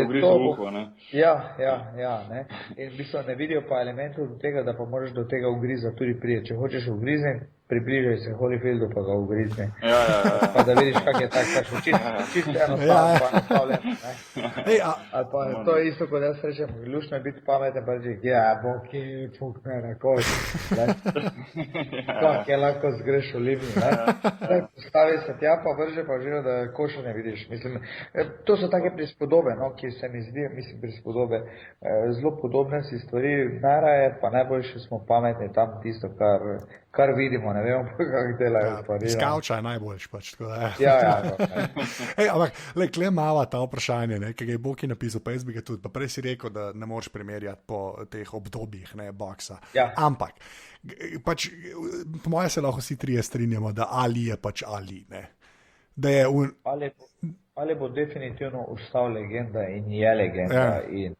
v bistvu ne vidijo pa elementov do tega, da pa moraš do tega ugriza tudi priti. Če hočeš ugrizniti, približaj se Holyfieldu pa ga ugrizni. Pa da vidiš, kak je tak čisto enostavno, pa nastavljeno. Ali pa to je isto, kot jaz rečem, luštno je biti pameten, pa reči, boki, fukne na koš. Kak je lahko zgreš v Libiji. Postavi se tja, pa vrže, pa žino, da koša ne vidiš. Mislim, to so take prispodobe, no, ki se mi zdi, prispodobe, zelo podobne si stvari, najraje, pa najboljše smo pametni tam tisto, kar vidimo, ne vemo, kako delajo stvari. Skavča je najboljš pač. Ampak, kle mala ta vprašanje, ki ga je Boki napisal, pa jaz bi ga tudi, pa prej si rekel, da ne moreš primerjati po teh obdobjih, ne, boksa. Ja. Ampak, pač, po moje se lahko vsi trije strinjamo, da Ali je pač Ali, ne. Da je Ali bo definitivno ostal legenda in je legenda in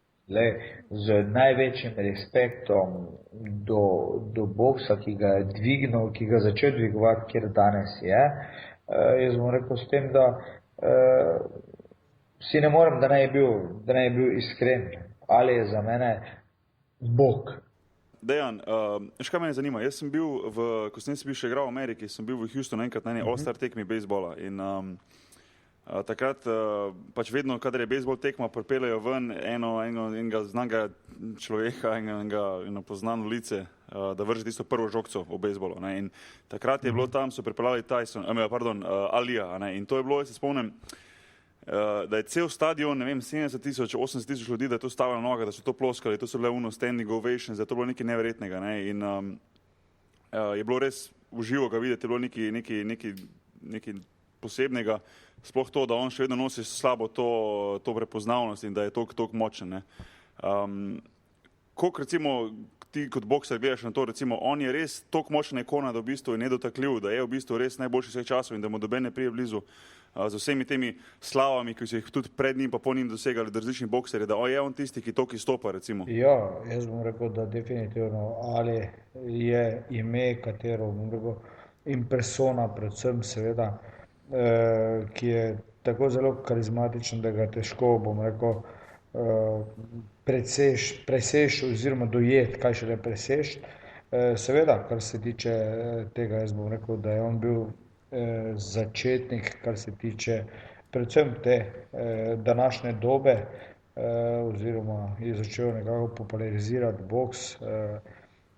z največjim respektom do boksa, ki ga je dvignil, ki ga začel dvigovati, kjer danes je. Jaz bom rekel s tem, da si ne morem, da ne je bil iskren. Ali je za mene bog. Dejan, kaj me zanima, jaz sem bil, ko sem bil še igral v Ameriki, sem bil v Houstonu enkrat na eni All-Star tekmi bejzbola in takrat pač vedno, kadar je bejzbol tekma, pripeljejo ven enega znanega človeka, eno poznano lice, da vrže tisto prvo žogco v bejzbolu. In takrat je bilo tam, so pripeljali Alija, in to je bilo, jaz se spomnim, da je cel stadion, ne vem, 70,000, 80,000 ljudi, da je to stavilo na noge, da so to ploskali, to so bile standing ovations, da je to bilo nekaj neverjetnega. Ne? In je bilo res uživo ga videti, je bilo nekaj posebnega, sploh to, da on še vedno nosi slabo to prepoznavnost in da je toliko močen. Ne? Koliko recimo ti kot bokser gledaš na to, recimo on je res toliko močna ikona, da v bistvu je nedotakljiv, da je v bistvu res najboljši vseh časov in da mu noben ne prije blizu z vsemi temi slavami, ki so jih tudi pred njim pa po njim dosegali različni bokserji, da je on tisti, ki toliko izstopa recimo. Ja, jaz bom rekel, da definitivno Ali je ime, katero bom rekel, in persona predvsem seveda, ki je tako zelo karizmatičen, da ga težko, bom rekel, presež oziroma dojet, kaj šele presež. Seveda, kar se tiče tega, jaz bom rekel, da je on bil začetnik, kar se tiče predvsem te današnje dobe, oziroma je začel nekako popularizirati boks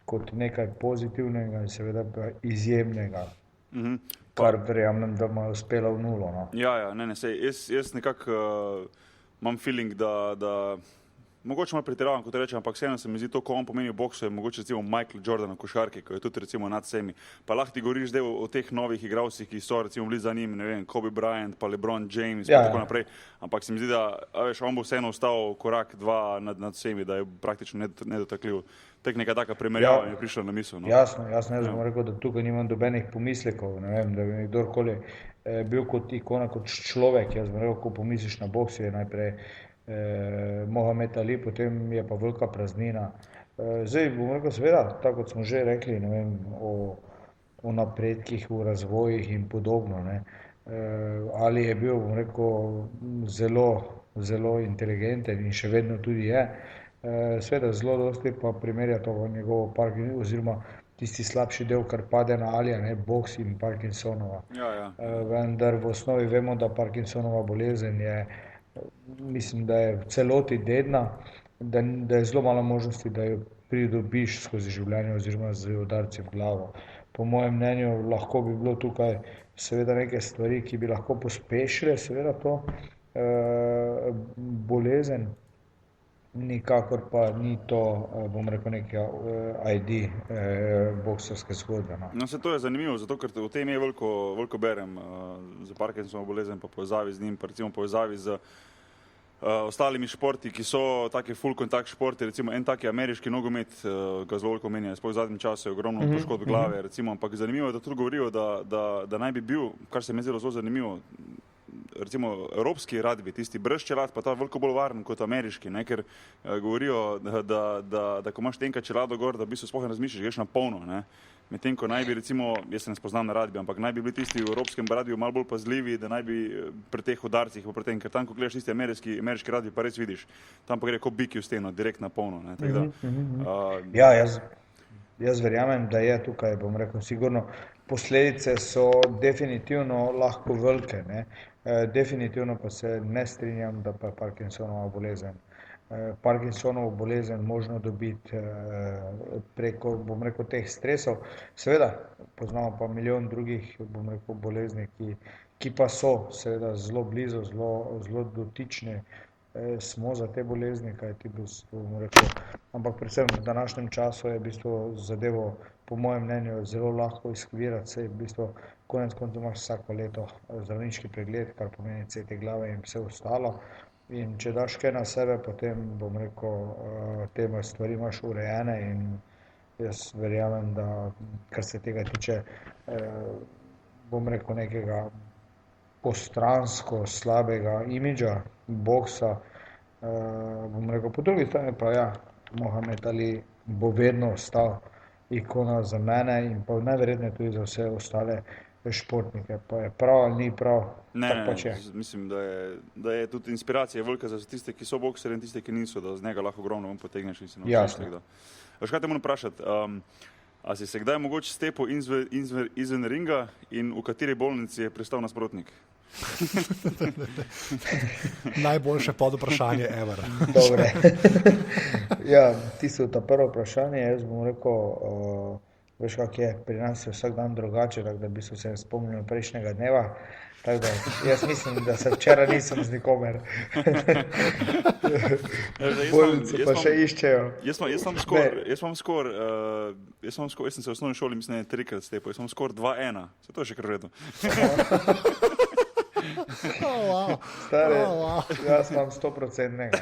kot nekaj pozitivnega in seveda izjemnega. Kar verjamem, da mu je uspelo v nulo. No. Ja, jaz nekako imam feeling, da mogoče malo pretiravam, kot rečem, ampak vseeno se mi zdi to, ko on pomeni v boksu, je mogoče recimo Michael Jordan v košarki, ko je tudi recimo nad vsemi. Pa lahko ti govoriš zdaj o teh novih igralcih, ki so recimo bili za njim, ne vem, Kobe Bryant, pa LeBron James, pa tako naprej. Ampak se mi zdi, da veš, on bo vseeno ostal korak, dva nad vsemi, da je praktično nedotakljiv. Tek neka taka primerjava mi je prišla na misel. No? Jasno, jaz bom rekel, da tukaj nimam dobenih pomislekov, ne vem, da bi kdorkoli bil kot ikona, kot človek, jaz bom rekel, ko pomisliš na boks, je najprej Mohamed Ali, potem je pa velika praznina. Zdaj bom rekel, seveda, tako kot smo že rekli, ne vem, o napredkih, o razvojih in podobno. Ne. Ali je bil, bom rekel, zelo inteligenten in še vedno tudi je. Seveda zelo dosti pa primerja to njegovo oziroma tisti slabši del, kar pade na Alija, ne, boks in Parkinsonova. Ja. Vendar v osnovi vemo, da Parkinsonova bolezen je, mislim, da je v celoti dedna, da je zelo malo možnosti, da jo pridobiš skozi življenje oziroma z udarci v glavo. Po mojem mnenju lahko bi bilo tukaj seveda neke stvari, ki bi lahko pospešile seveda to bolezen, nikakor pa ni to, bom rekel, neka ID boksarske zgodbe. No, se to je zanimivo, zato ker v tem je veliko berem za Parkinsonovo bolezen, pa povezavi z njim, pa recimo povezavi z ostalimi športi, ki so taki full kontakt športi, recimo en taki ameriški nogomet ga zelo veliko menja, sploh v zadnjem času je ogromno poškodb glave, recimo, ampak zanimivo je, da tudi govorijo, da naj bi bil, kar se mi je zelo zanimivo, recimo evropski rugby, tisti brez čelad, pa ta veliko bolj varen kot ameriški, ne, ker govorijo, da ko imaš tenka čelado gor, da v bistvu sploh ne razmišljaš, greš na polno, ne. Medtem ko naj bi recimo, jaz se ne spoznam na rugby, ampak naj bi bili tisti v evropskem rugbyju malo bolj pazljivi, da naj bi pri teh udarcih, pa pri tem, ker tam, ko gledaš tisti ameriški rugby, pa res vidiš, tam pa gre kot biki v steno, direkt na polno, ne. Ja, jaz verjamem, da je tukaj, bom rekel, sigurno posledice so definitivno lahko velike, ne. Definitivno pa se ne strinjam, da pa je Parkinsonova bolezen. Parkinsonovo bolezen možno dobiti preko, bom rekel, teh stresov. Seveda, poznamo pa milijon drugih, bom rekel, bolezni, ki pa so seveda zelo blizu, zelo dotične smo za te bolezni, kajti bom rekel, ampak predvsem v današnjem času je v bistvu zadevo, po mojem mnenju, zelo lahko izkvirati, saj v bistvu konec koncev imaš vsako leto zdravniški pregled, kar pomeni CT glave in vse ostalo. In če daš kaj na sebe, potem, bom rekel, te stvari imaš urejene in jaz verjamem, da kar se tega tiče, bom rekel, nekega postransko slabega imidža boksa, bom rekel, po drugi strani pa ja, Mohamed Ali bo vedno ostal ikona za mene in pa najverjetneje tudi za vse ostale športnike, pa je prav ali ni prav, tako pač je. Mislim, da je tudi inspiracija velika za tiste, ki so bokseri in tiste, ki niso, da z njega lahko ogromno potegneš in se naučiš tega. Veš, kaj te moram vprašati, a si se kdaj mogoče stepil izven ringa in v kateri bolnici je pristal nasprotnik? Najboljše podvprašanje ever. Dobre. Ja, tisto ta prvo vprašanje, jaz bom rekel, veš, kak je, pri nas je vsak dan drugače, tako da v bistvu se spomnim prejšnjega dneva. Tako da jaz mislim, da se včeraj nisem z nikomer. Bolnico pa še iščejo. Jaz sem se v osnovni šoli, mislim, trikrat stepil, jaz sem skor 2-1, se to je še kar v redu. Stari, jaz imam 100%-nega.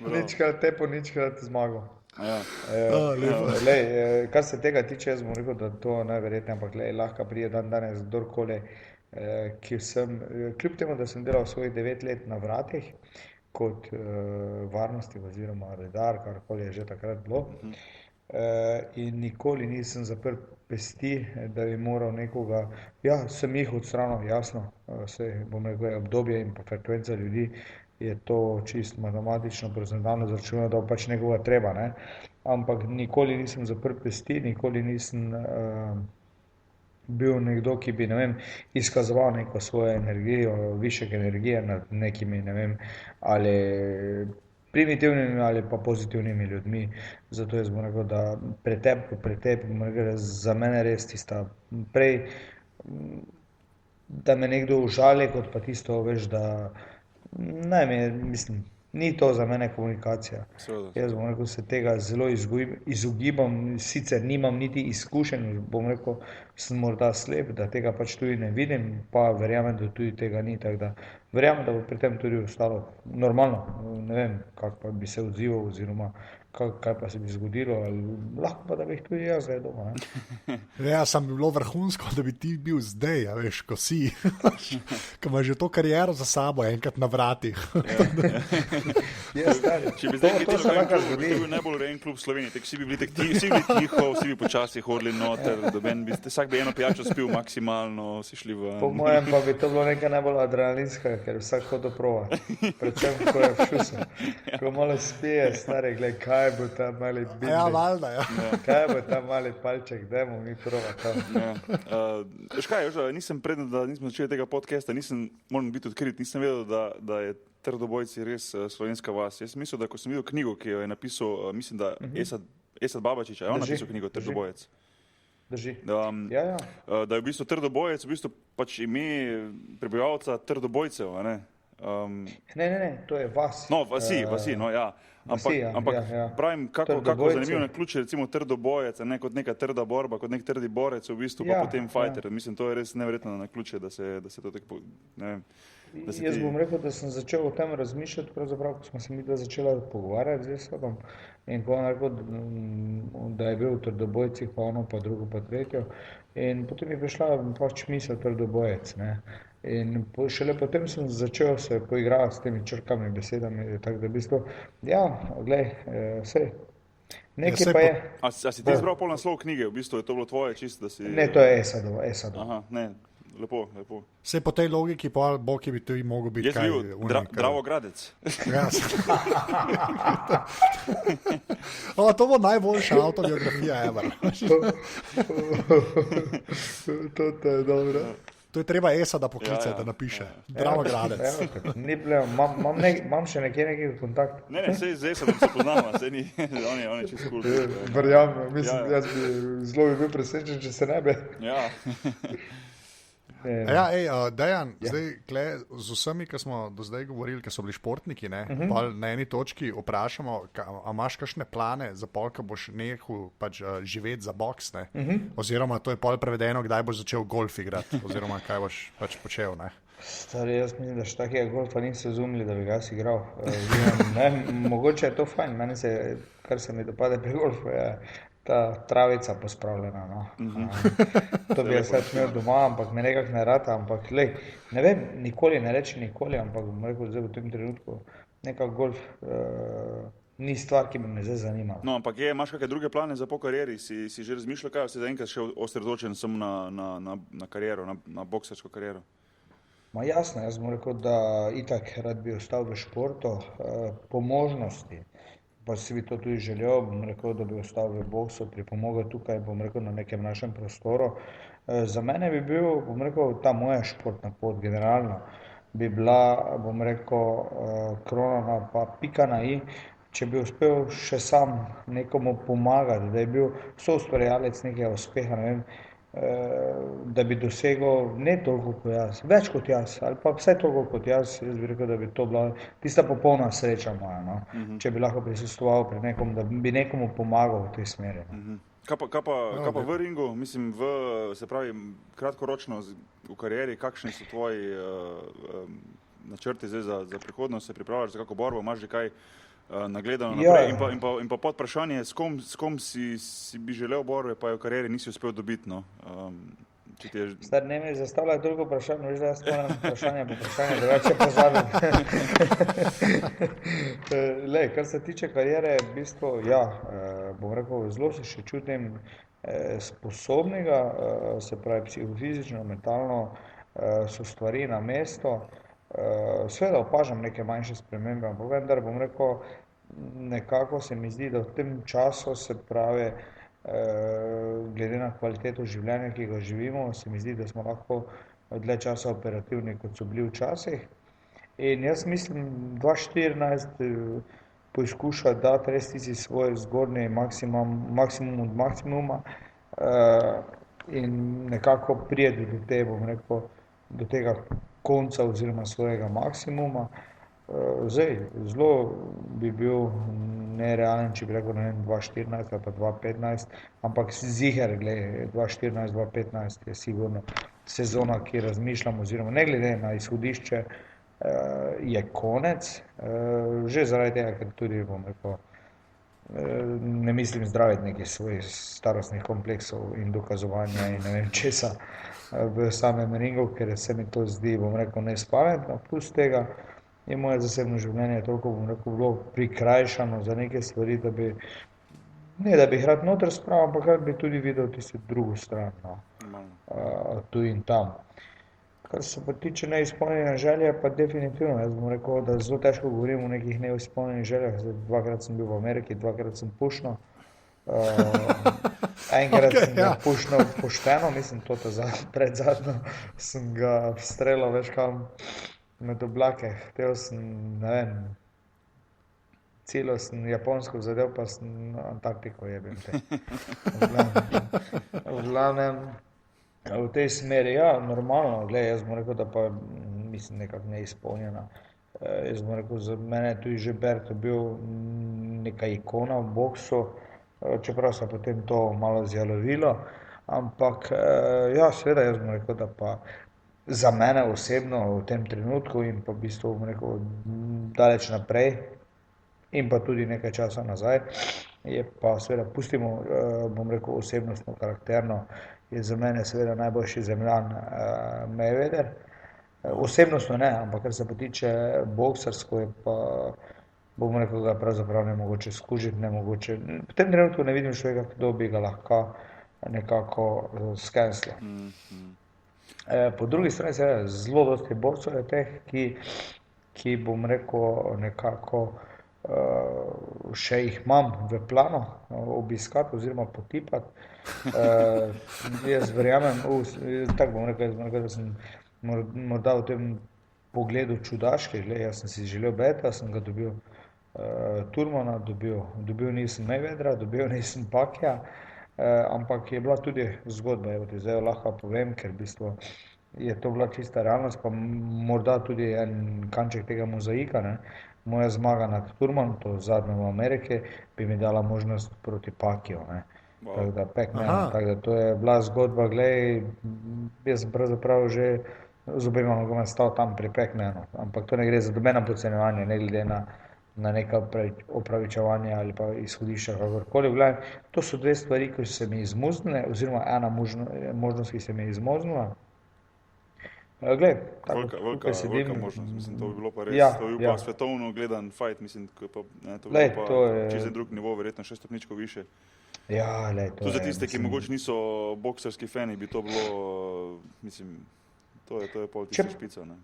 Ničkrat tepo, ničkrat zmago. Kar se tega tiče, jaz bom rekel, da to najverjetneje, ampak lahko prije danes kdorkoli, ki sem, kljub temu, da sem delal svojih 9 let na vratih, kot varnosti oziroma redar, karkoli je že takrat bilo, in nikoli nisem zaprl pesti, da bi moral nekoga, sem jih odstranil, jasno, bom rekel, obdobje in pa frekvenca ljudi, je to čisto matematično procentno zračunano, da pač nekoga treba, ne? Ampak nikoli nisem zaprl pesti, nikoli nisem bil nekdo, ki bi, ne vem, izkazoval neko svojo energijo, višek energije nad nekimi, ne vem, ali primitivnimi ali pa pozitivnimi ljudmi. Zato jaz bom rekel, da pretep, bom rekel, za mene res tista prej, da me nekdo užali, kot pa tisto, veš, da mislim, ni to za mene komunikacija. Jaz bom rekel, se tega zelo izogibam, sicer nimam niti izkušenj, bom rekel, sem morda slep, da tega pač tudi ne vidim, pa verjamem, da tudi tega ni, tako da verjamem, da bo pri tem tudi ostalo normalno. Ne vem, kako pa bi se odzival oziroma kaj pa se bi zgodilo, ali lahko pa, da bi jih tudi jaz zdaj doma. Ja, sam bi bilo vrhunsko, da bi ti bil zdaj, veš, ko si, ko imaš že to kariero za sabo, enkrat na vratih. Če bi zdaj bil najbolj urejen klub v Sloveniji, tako vsi bi bili tiho, vsi bi počasi hodili noter, vsak bi eno pijačo spil maksimalno, vsi šli ven. Po mojem pa bi to bilo nekaj najbolj adrenalinskega, ker vsak hodo prova, predvsem, ko je v šusu. Ko malo spije, stari, gled, kaj bo ta mali bidli. Ja, valjda, ja. Kaj bo ta mali palček, dajmo mi prova tam. Škaj, nisem predno, da nismo začeli tega podcasta, moram biti odkrit, nisem vedel, da je Trdobojci res slovenska vas. Jaz sem mislil, da ko sem videl knjigo, ki jo je napisal, mislim, da Esad Babačič, je on napisal knjigo Trdobojec. Drži. Da je v bistvu Trdobojec v bistvu pač ime prebivalca Trdobojcev, a ne? Ne, to je vas. No, vasi, no ja. Ampak pravim, kako zanimivo na ključe, recimo Trdobojec, ne kot neka trda borba, kot nek trdi borec, v bistvu pa potem fighter. Mislim, to je res neverjetno na ključe, da se to tako, ne vem. Jaz bom rekel, da sem začel o tem razmišljati, pravzaprav, ko smo se mi začeli pogovarjati z Esadom in ko on rekel, da je bil v Trdobojcih, pa ono, pa drugo, pa tretjo. In potem je prišla pač misel Trdobojec, ne. In šele potem sem začel se poigrati s temi črkami, besedami, tako da v bistvu, vse, nekaj pa je. A si ti izbral pol naslov knjige, v bistvu je to bilo tvoje čisto, da si... Ne, to je Esadov. Aha, ne, lepo. Vse po tej logiki, bo ki bi tudi mogel biti kaj... Jaz bil Dravogradec. Ja, to bo najboljša autobiografija ever. To je dobro. To je treba Esada poklicati, da napiše. Dravogradec. Imam še nekaj kontakt. Ne, sej z Esadom se poznamo, sej ni, on je čisto cool. Verjamem, mislim, jaz bi zelo bil presrečen, če se ne bi. Ja. Dejan, zdaj z vsemi, ki smo do zdaj govorili, ki so bili športniki, pa na eni točki vprašamo, a imaš kakšne plane za pol, ko boš nehal pač živeti za boks, oziroma to je pol prevedeno, kdaj boš začel golf igrati, oziroma kaj boš pač počel, ne? Stari, jaz mislim, da še takega golfa niso izumili, da bi ga jaz igral. Mogoče je to fajn, meni se, kar se mi dopade pri golfu, je ta travica pospravljena, no. To bi jaz imel doma, ampak me nekako ne rata, ampak ne vem, nikoli ne reči nikoli, ampak bom rekel zdaj v tem trenutku, nekak golf ni stvar, ki bi me zdaj zanimala. No, ampak imaš kakšne druge plane za po karieri? Si že razmišljal, kaj si zaenkrat še osredotočen samo na kariero, na boksersko kariero? Ma jasno, jaz bom rekel, da itak rad bi ostal v športu, po možnosti. Pa si bi to tudi želel, bom rekel, da bi ostal v boksu, pripomogel tukaj, bom rekel, na nekem našem prostoru. Za mene bi bil, bom rekel, ta moja športna pot generalno, bi bila, bom rekel, krona pa pika na i če bi uspel še sam nekomu pomagati, da je bil soustvarjalec nekega uspeha, ne vem, da bi dosegel ne toliko kot jaz, več kot jaz, ali pa vsaj toliko kot jaz bi rekel, da bi to bila tista popolna sreča moja, no? Če bi lahko prisustoval pri nekom, da bi nekomu pomagal v tej smeri. No? Kaj pa v ringu, mislim, se pravi, kratkoročno v karieri, kakšni so tvoji načrti zdaj za prihodnost, se pripravljaš za kako borbo, imaš že kaj nagledano naprej in pa pod vprašanje, s kom si bi želel borbe, pa je v karieri nisi uspel dobiti, no? Zdaj ne mi zastavljaj drugo vprašanje, veš, da jaz moram vprašanje po vprašanje, drugače pozabim. Lej, kar se tiče karijere, v bistvu, bom rekel, zelo se še čutim sposobnega, se pravi psihofizično, mentalno, so stvari na mesto. Seveda opažam neke manjše spremembe, ampak vendar bom rekel, nekako se mi zdi, da v tem času, se pravi, glede na kvaliteto življenja, ki ga živimo, se mi zdi, da smo lahko dlje časa operativni, kot so bili včasih. In jaz mislim, 2014 poizkušati dati res tisti svoj zgornji maksimum od maksimuma in nekako prijeti do te, bom rekel, do tega konca oziroma svojega maksimuma. Zdaj, zelo bi bil nerealen, če bi rekel, ne vem, 2014 ali pa 2015, ampak ziher, glede, 2014-2015 je sigurno sezona, ki razmišljam, oziroma ne glede na izhodišče, je konec. Že zaradi tega, ker tudi, bom rekel, ne mislim zdraviti nekih svojih starostnih kompleksov in dokazovanja in ne vem česa v samem ringu, ker se mi to zdi, bom rekel, nespametno. Plus tega je moje zasebno življenje toliko, bom rekel, bilo prikrajšano za neke stvari, da bi, ne da bi jih rad noter spravil, ampak rad bi tudi videl tisto drugo stran, no. Tu in tam. Kar se pa tiče neizpolnjene želje, pa definitivno, jaz bom rekel, da zelo težko govorim o nekih neizpolnjenih željah. Zdaj, 2-krat sem bil v Ameriki, 2-krat sem pušnil. Enkrat sem ga pušnil pošteno, mislim, predzadnjo sem ga streljal več kam med oblake. Hotel sem, ne vem, cilil sem Japonsko zadev, pa sem Antarktiko jebim te. V glavnem, v tej smeri, normalno, gled, jaz bom rekel, da pa mislim nekako neizpolnjena. Jaz bom rekel, za mene tudi že Berto bil neka ikona v boksu, čeprav se potem to malo zjalovilo, ampak seveda jaz bom rekel, da pa za mene osebno v tem trenutku in pa v bistvu bom rekel daleč naprej in pa tudi nekaj časa nazaj, je pa seveda pustimo, bom rekel osebnostno, karakterno, je za mene seveda najboljši zemljan Mayweather. Osebnostno ne, ampak kar se pa tiče boksarsko, je pa, bom rekel, ga pravzaprav ne mogoče skužiti, ne mogoče. V tem trenutku ne vidim človeka, kdo bi ga lahko nekako skenslil. Po drugi strani seveda zelo dosti boksov je teh, ki bom rekel nekako še jih imam v planu obiskati oziroma potipati. Jaz verjamem, tako bom rekel, da sem morda v tem pogledu čudaški. Jaz sem si želel Beta, sem ga dobil Turmana, dobil nisem Mayweathera, dobil nisem Pacquiao, ampak je bila tudi zgodba, zdaj jo lahko povem, ker v bistvu je to bila čista realnost, pa morda tudi en kanček tega mozaika, ne. Moja zmaga nad Turmanom, to zadnjo v Ameriki, bi mi dala možnost proti Pacquiao, ne. Tako da to je bila zgodba, glej, jaz sem pravzaprav že z obema nogama stal tam pri Pacquiao, ampak to ne gre za nobeno podcenjevanje, ne glede na neka opravičevanja ali pa izhodišča, kakorkoli. To so dve stvari, ki so se mi izmuznile, oziroma ena možnost, ki se mi je izmuznila. Velika možnost, mislim, to bi bilo pa res, to bi bil pa svetovno gledan fight, mislim, to bi bilo pa čisto drug nivo, verjetno 6 stopničko više. To za tiste, ki mogoče niso boksarski fani, bi to bilo, mislim, to je pol tista špica, ne.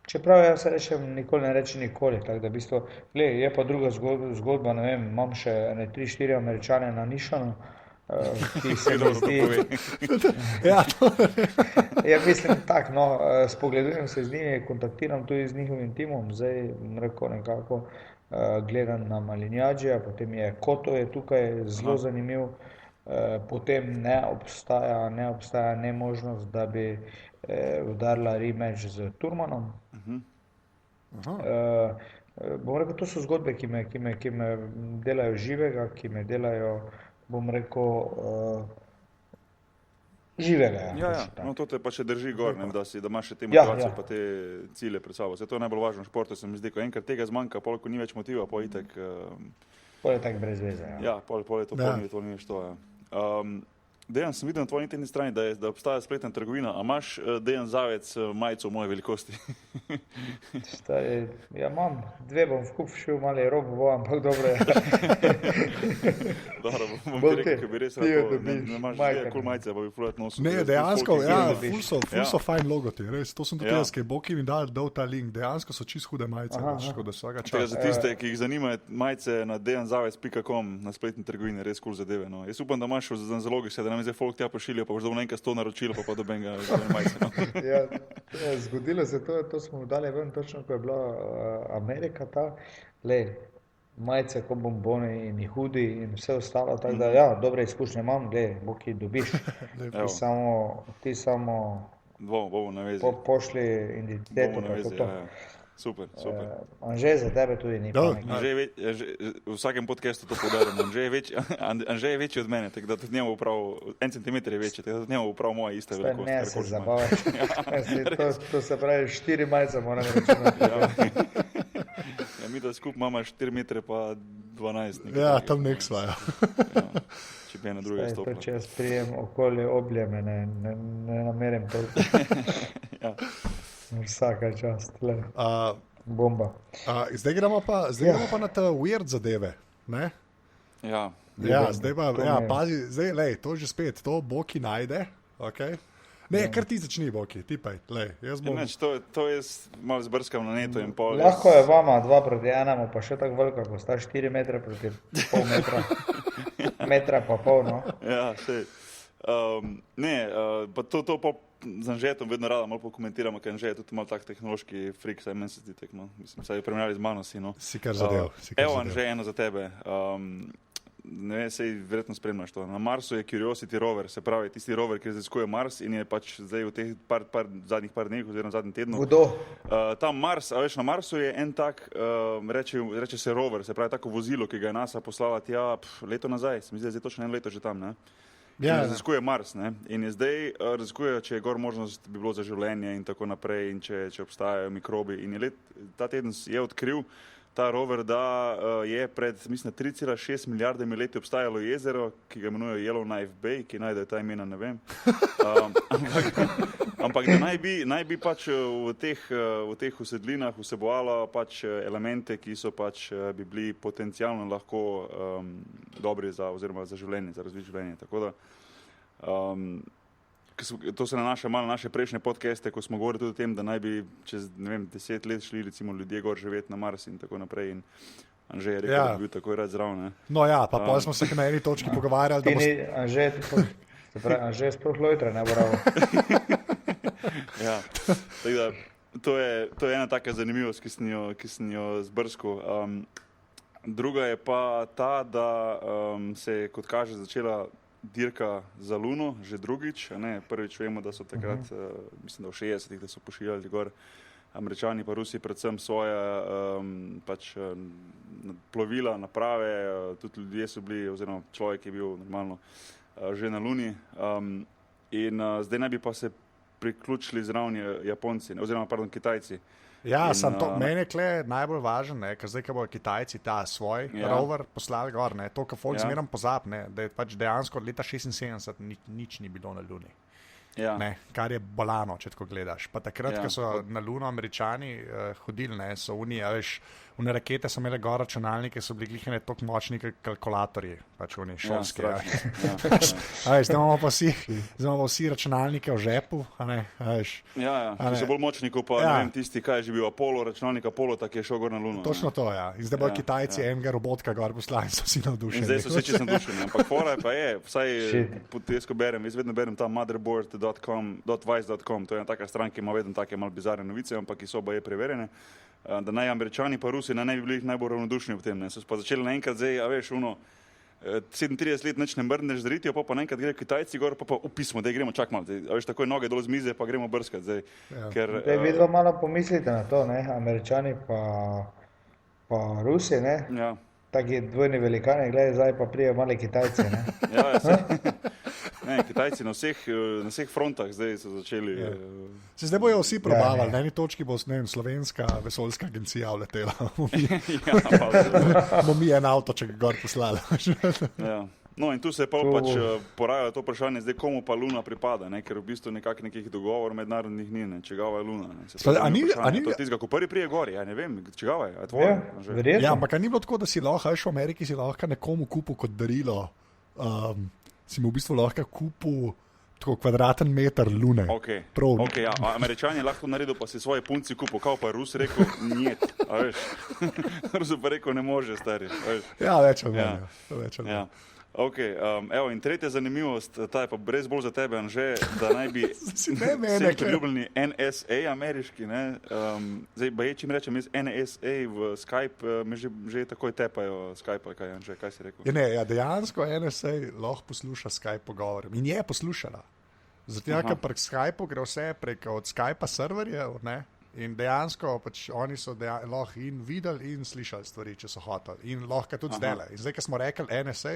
Čeprav jaz se rečem, nikoli ne reči nikoli, tako da v bistvu, je pa druga zgodba, ne vem, imam še 3-4 Američane na nišanu, ki se mi zdi... Ja, mislim tako, no, spogledujem se z njimi, kontaktiram tudi z njihovim timom, zdaj rekel nekako, gledam na Malinjadžija, potem je Koto je tukaj zelo zanimiv, potem ne obstaja nemožnost, da bi udarila rematch z Turmanom. Bom rekel, to so zgodbe, ki me delajo živega, ki me delajo, bom rekel, živega. Ja, no to te pa še drži gor, ne, da imaš še te Ja, motivacije ja. pa te cilje pred sabo. Zato je najbolj važno v športu, se mi zdi, ko enkrat tega zmanjka, pol ko ni več motiva, pol itak, To je tako brez veze. Ja. ja, pol je to Ja. polni, to ni več to, ja. Dejan, sem videl na tvoji internetni strani, da obstaja spletna trgovina. A imaš Dejan Zavec majico v moje velikosti? Stari, ja, imam dve, bom skup šel, malo je rob, ampak dobro je. Dobro, bom Bolj ti rekel, te- ker bi res ti jo rad to, dobiš, ne imaš majka dve kul mi. majice, pa bi ful rad nosil. Ne, Jaz bi dejansko, folk, ki ja, jih dobiš. ful so fajn logoti, res. To sem tudi Ja. jaz, ki je Boki mi dal ta link. Dejansko so čist hude majice, tako da vsaka Tega čas. za tiste, ki jih zanimajo majice na dejanzavec.com na spletni trgovini, res kul zadeve. No. Jaz upam, da imaš za zalogi se, da nam je zdaj folk tja pošilja, pa boš dobil enkrat 100 naročil, pa dobenga majice. No. Ja, zgodilo se to smo dali ven točno, ko je bila Amerika ta, majice, ko bomboni in hudi in vse ostalo, tako da ja, dobre izkušnje imam, Boki dobiš, Evo. ti samo Bomo na vezi. pošli identiteto, Bomo na pa je to vezi, to. ja. Super, super. Anže za tebe tudi ni Dobro. pametno. V vsakem podcastu to podarjamo. Anže je večji od mene, tako da tudi njemu bo prav 1 centimeter je večji, tako da tudi njemu bo prav moja ista Saj velikost. ne se zabavaš. To se pravi 4 majice moram računati. Ja, mi da skupaj imamo 4 metre pa 12. nekaj Ja, takega. tam nek sva. Ja. Ja, če bi ena druga To, stopila. če jaz prijem okolje objeme, ne namerim toliko. Ja. Vsaka čast, Uh, bomba. zdaj gremo pa na te weird zadeve. Ne? Ja. Ja, zdaj pa, to ja, me- pazi, zdaj, to že spet, to Boki najde. Okay? Ne, kar ti začni, Boki, ti pa, jaz bom. Neč, to jaz malo zbrskam na netu in pol. Lahko je vama 2 proti 1, pa še tako veliko, ko sta 4 metre proti pol metra. Metra pa pol, no. Ja, sej. Pa to pa z Anžetom vedno rada malo pokomentiramo, ker Anže je tudi malo tak tehnološki frik, saj meni se zdi tak, no. Mislim, saj je primerjali z mano si, no. Si kar zadev. Evo, Anže, eno za tebe. Ne vem, sej verjetno spremljaš to. Na Marsu je Curiosity rover, se pravi tisti rover, ki raziskuje Mars in je pač zdaj v teh zadnjih par dneh oziroma zadnjem tednu. Kdo? Tam Mars, a veš, na Marsu je en tak, reče se rover, se pravi tako vozilo, ki ga je NASA poslala tja leto nazaj, se mi zdi, da je zdaj točno 1 leto že tam, ne? Ja, Raziskuje Mars, ne? In je zdaj raziskuje, če je gor možnost bi bilo za življenje in tako naprej in če obstajajo mikrobi. In je ta teden je odkril ta rover, da je pred, mislim, 3,6 milijardami leti obstajalo jezero, ki ga imenujejo Yellowknife Bay, ki najdejo ta imena, ne vem. Ampak da naj bi pač v teh usedlinah vsebovalo pač elemente, ki so pač bi bili potencialno lahko dobri oziroma za življenje, za razvoj življenja. Tako da to se nanaša malo na naše prejšnje podcaste, ko smo govorili tudi o tem, da naj bi čez, ne vem, 10 let šli recimo ljudje gor živeti na Mars in tako naprej. In Anže je rekel, da bi bil takoj rad zraven. Ne? No ja, pa pol smo se na eni točki pogovarjali, da Ti bo ni, Anže sploh lojtra, ne bravo. Ja, tako da to je ena taka zanimivost, ki sem jo zbrskal. Druga je pa ta, da se je, kot kaže, začela dirka za Luno, že drugič. Ne? Prvič vemo, da so takrat, mislim, da v 60-ih, da so pošiljali gor Američani pa Rusi predvsem svoje pač plovila, naprave, tudi ljudje so bili, oziroma človek je bil normalno že na Luni. In zdaj naj bi pa se priključili zraven Japonci, oziroma pardon, Kitajci. Ja, sam to, meni je kle najbolj važen, ne, ker zdaj, ko bodo Kitajci ta svoj rover poslali gor, ne, to, kar folk zmeram pozab, ne, da je pač dejansko od leta 76 nič ni bilo na Luni. Ja. Ne, kar je bolano, če tako gledaš. Pa takrat, ko so na Luno Američani hodili, ne, so veš, une rakete so imele gor računalnike, so bili glihane toliko močni kalkulatorji, pač oni šolski. Zdaj imamo pa vsi računalnike v žepu, a ne, veš. Ja, ki so bolj močni, kot pa ne vem, tisti, kaj je že bil Apollo, računalnik Apollo, tak je šel gor na Luno. Točno to, ja. In zdaj bodo Kitajci enega robotka gor poslali in so vsi navdušeni. In zdaj so vsi čisto navdušeni, ampak fora pa je, vsaj jaz ko berem, jaz vedno berem tam motherboard.com, .vice.com, to je ena taka stran, ki ima vedno take malo bizarne novice, ampak ki so oba je preverjene. da naj Američani pa Rusi naj bi bili najbolj ravnodušni v tem. Ne. So pa začeli naenkrat zdaj, a veš, 37 let nič ne mrdneš z ritijo, pa naenkrat gre Kitajci gor, pa upismo, da gremo, čak malo, a veš, takoj noge dol z mize, pa gremo brskati zdaj. Ja. Ker, Vedno malo pomislite na to, ne? Američani pa Rusi, ne? ja. Taki dvojni velikani, gledaj, zdaj pa prijejo mali Kitajci, ne? Ja, ne, Kitajci na vseh frontah zdaj so začeli. Ja. Zdaj bojo vsi probavali, Ja, na eni točki bo slovenska vesoljska agencija vletela. Ja, Bomo mi en avto, če ga gor poslali. ja. No in tu se je pač porajalo to vprašanje, zdaj komu pa Luna pripada, ne? Ker v bistvu nekih dogovor mednarodnih ni, ne? Čigava je Luna. Ne? To je tistega, ko prvi prije gori, ja ne vem, čigava je, a tvoje? Verjetno. Ja, ampak ni bilo tako, da si lahko, v Ameriki si lahko nekomu kupil kot darilo, si mu v bistvu lahko kupil tako kvadraten meter Lune. Okay. Prav. Okay, ja. Američan je lahko naredil, pa si svoje punci kupil, kao pa Rus rekel, njet, a veš. Rus pa rekel, ne može, stari. Ja, več ali manj. Ja. Okay, evo, in tretja zanimivost, ta je pa brez bolj za tebe, Anže, da naj bi vse priljubljeni NSA ameriški, ne, zdaj, čim rečem jaz NSA v Skype, me že takoj tepajo Skype, kaj Anže, kaj si rekel? Ja, dejansko NSA lahko posluša Skype pogovor in je poslušala. Zato, ker prek Skype gre vse prek od Skypa serverjev, ne. In dejansko pač oni so lahko in videli in slišali stvari, če so hoteli. In lahko tudi zdaj. In zdaj, ko smo rekli NSA,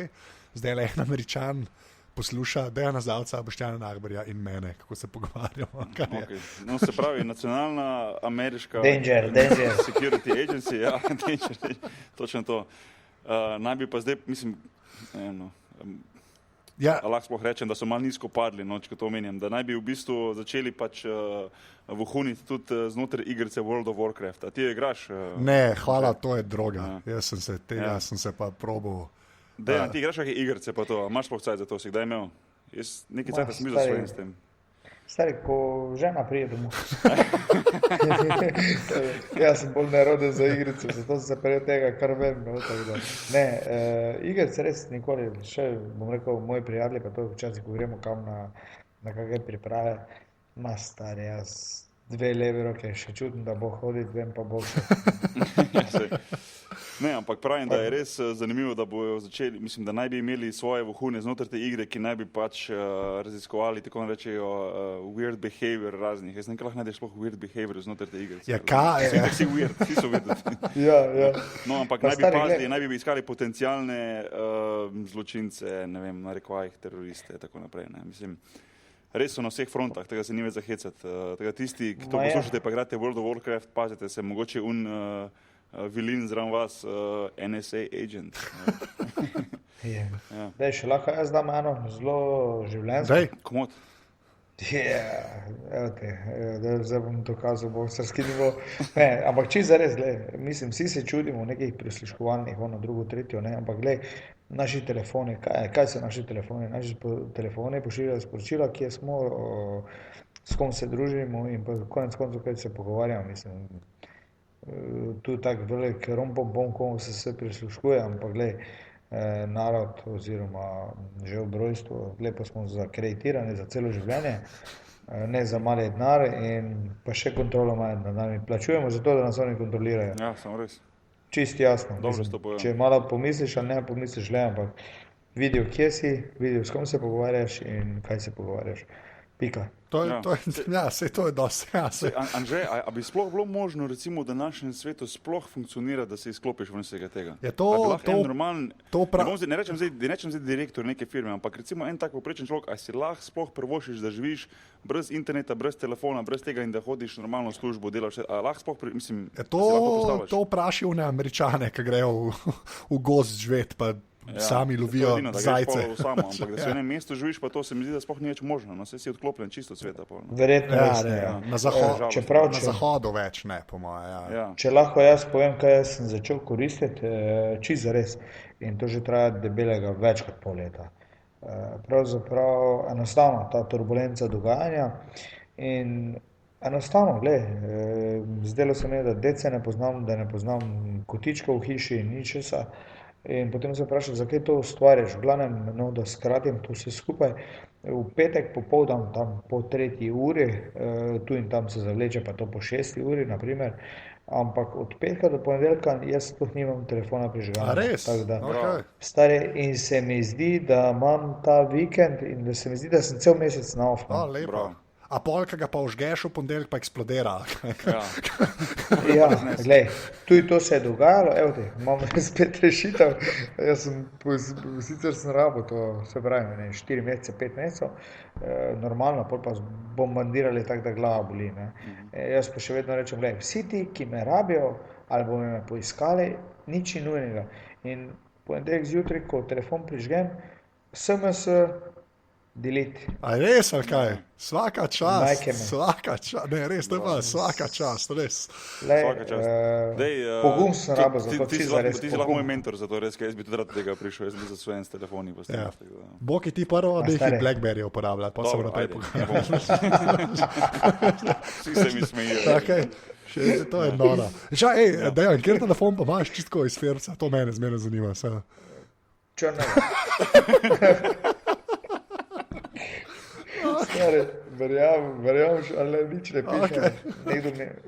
zdaj le en Američan posluša Dejana Zavca, Boštjana Nagbarja in mene, kako se pogovarjamo. Okay. No, se pravi, nacionalna ameriška Danger. Security Agency, ja, Danger, točno to. Naj bi pa zdaj, mislim, lahko sploh rečem, da so malo nizko padli, če to omenjam, da naj bi v bistvu začeli pač vohuniti tudi znotraj igrice World of Warcraft. A ti jo igraš? Ne, hvala, to je droga. Jaz sem se pa probal. Dejan, ti igraš kakšne igrice pa to? Imaš sploh cajt za to? Si kdaj imel? Jaz nekaj cajta sem bil zasvojen s tem. Stari, ko žena prije domov. Jaz sem bolj neroden za igrice, zato sem se prej tega kar vem. Ne, igrice res nikoli, še bom rekel, moji prijatelji, pa to včasih, ko gremo kam na kakve priprave, ma stari, jaz 2 leve roke še čutim, da bo hoditi, vem pa bo še. Ne, ampak pravim, da je res zanimivo, da bojo začeli, mislim, da naj bi imeli svoje vohune znotraj te igre, ki naj bi pač raziskovali, tako rečejo, weird behavior raznih. Jaz nekaj lahko najdeš sploh weird behavior znotraj te igre. Ja, kaj? Vsi weird, vsi so weird. Ja. No, ampak naj bi iskali potencialne zločince, ne vem, narekovajih teroriste, tako naprej, ne, mislim. Res so na vseh frontah, tega se ni več zahecati. Tega tisti, ki to poslušate, pa igrate World of Warcraft, pazite se, mogoče vilin zraven vas, NSA agent. Daj, še lahko jaz dam eno zelo življenjsko. Daj, komod. Evo te, zdaj bom dokazal boksarski nivo. Ne, ampak čisto zares, mislim, vsi se čudimo nekih prisluškovalnih, drugo, tretjo, ne, ampak naši telefoni, kaj so naši telefoni? Naši telefoni pošiljajo sporočila, kje smo, s kom se družimo in pa konec koncev, kaj se pogovarjamo, mislim. Tu je tak velik rompom, komu se vse prisluškuje, ampak narod oziroma že ob rojstvu, pa smo zakreditirani za celo življenje, ne za mali denar in pa še kontrolo imajo nad nami. Plačujemo za to, da nas oni kontrolirajo. Ja, samo res. Čist jasno. Če malo pomisliš, ali ne pomisliš, ampak vidijo, kje si, vidijo, s kom se pogovarjaš in kaj se pogovarjaš. Pika. To je dosti. Anže, a bi sploh bilo možno, recimo, da v našem svetu sploh funkcionira, da se izklopiš ven vsega tega? Je to normalen, ne rečem zdaj direktor neke firme, ampak recimo en tak poprečen človek, a si lahko sploh prvošiš, da živiš brez interneta, brez telefona, brez tega in da hodiš normalno službo, delaš, a lahko sploh, mislim, to vpraši one Američane, ki grejo v gozd živeti, pa sami lovijo zajce. Ampak da si v enem mestu živiš, pa to se mi zdi, da sploh ni več možno. No, si odklopljen čisto od sveta. Verjetno res ne. Na zahodu več ne, po moje. Ja. Če lahko jaz povem, kaj jaz sem začel koristiti, čisto zares. In to že traja debelega več kot pol leta. Pravzaprav enostavno ta turbulenca dogajanja in enostavno, zdelo se mi, da dece ne poznam, da ne poznam kotičkov v hiši in ničesa. In potem se vprašam, zakaj to ustvarjaš. V glavnem, no, da skratim to vse skupaj. V petek popoldan, tam po 3. uri, tu in tam se zavleče, pa to po 6. uri, naprimer. Ampak od petka do ponedeljka jaz sploh nimam telefona A prižganega. res? Tako da, Okay. stari, in se mi zdi, da imam ta vikend in da se mi zdi, da sem cel mesec na off. O, lepo. Bravo. A polka ga pa užgeš v ponedeljek, pa eksplodira. Ja. Ja, glej, tudi to se je dogajalo, evo te, imam spet rešitev. Jaz sem, sicer sem rabo to, se pravi, ne, 4 mesece, 5 mesecev, normalno, pol pa bombardirali tako, da glava boli. Ne. Jaz pa še vedno rečem, glej, vsi ti, ki me rabijo, ali bomo me poiskali, nič ni nujnega. In ponedeljek zjutraj, ko telefon prižgem, SMS, delete. A res, ali kaj? Svaka čast. Majke me. Svaka čast. Ne, res, to je pa svaka čast, res. Lej, Svaka čast. Dej, pogum sem rabo za to, ti si čisto lahko, res ti si lahko pogum. moj mentor za to, res, ker jaz bi tudi rad do tega prišel, jaz bi za svojem s telefoni postavil. Ja. Tako da- Boki ti prvo, da jih stari. Blackberry uporablja, pa se Dobro, naprej ajde, pogajamo. Vsi se mi smejijo. Okay. To je nora. Dejan, kjer telefon pa imaš čistko iz firca, to mene zmeraj zanima. Črnega. Stari, verjamem, ali nič ne piše.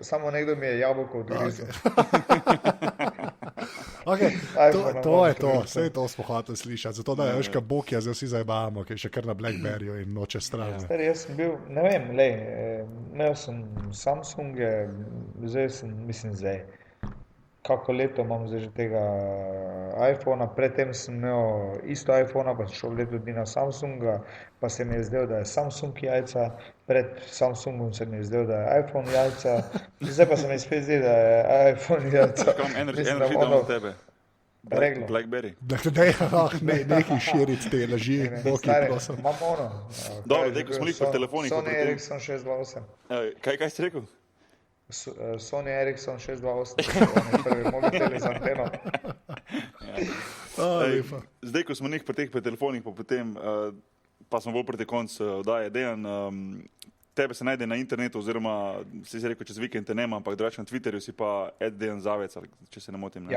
Samo nekdo mi je jabolko odgrizel. Okay, iPhone to imam je to, trenutno. vse to smo hoteli slišati. Zato da je veš, kaj Bog je, zdaj vsi zabavamo, ki je še kar na Blackberryju in noče stran. Stari, jaz sem bil, ne vem, lej, imel sem Samsunge, zdaj sem, mislim zdaj, kako leto imam zdaj že tega iPhona, predtem sem imel isto iPhona, pa sem šel leto dni na Samsunga, pa se mi je zdel, da je Samsung jajca, pred Samsungom se mi je zdel, da je iPhone jajca, zdaj pa se mi spet zdi, da je iPhone jajca. Kam en Mislim, da reži ono- dam od tebe. Reglo. Blackberry. Nekaj širiti te laži, Boki, Stari, prosim. imam ono. Dobro, kaj je daj, že ko smo bil? bili pri telefonih, pa Sony pri tem- Ericsson 628. Kaj si rekel? Sony Ericsson 628, oni prvi mobiteli z anteno. Ej, zdaj, ko smo njih pri teh pri telefonih, pa potem, pa smo bolj proti koncu oddaje, Dejan, tebe se najde na internetu, oziroma si rekel, čez vikend te nema, ampak drugače na Twitterju si pa @Dejan Zavec, ali če se ne motim. Ne?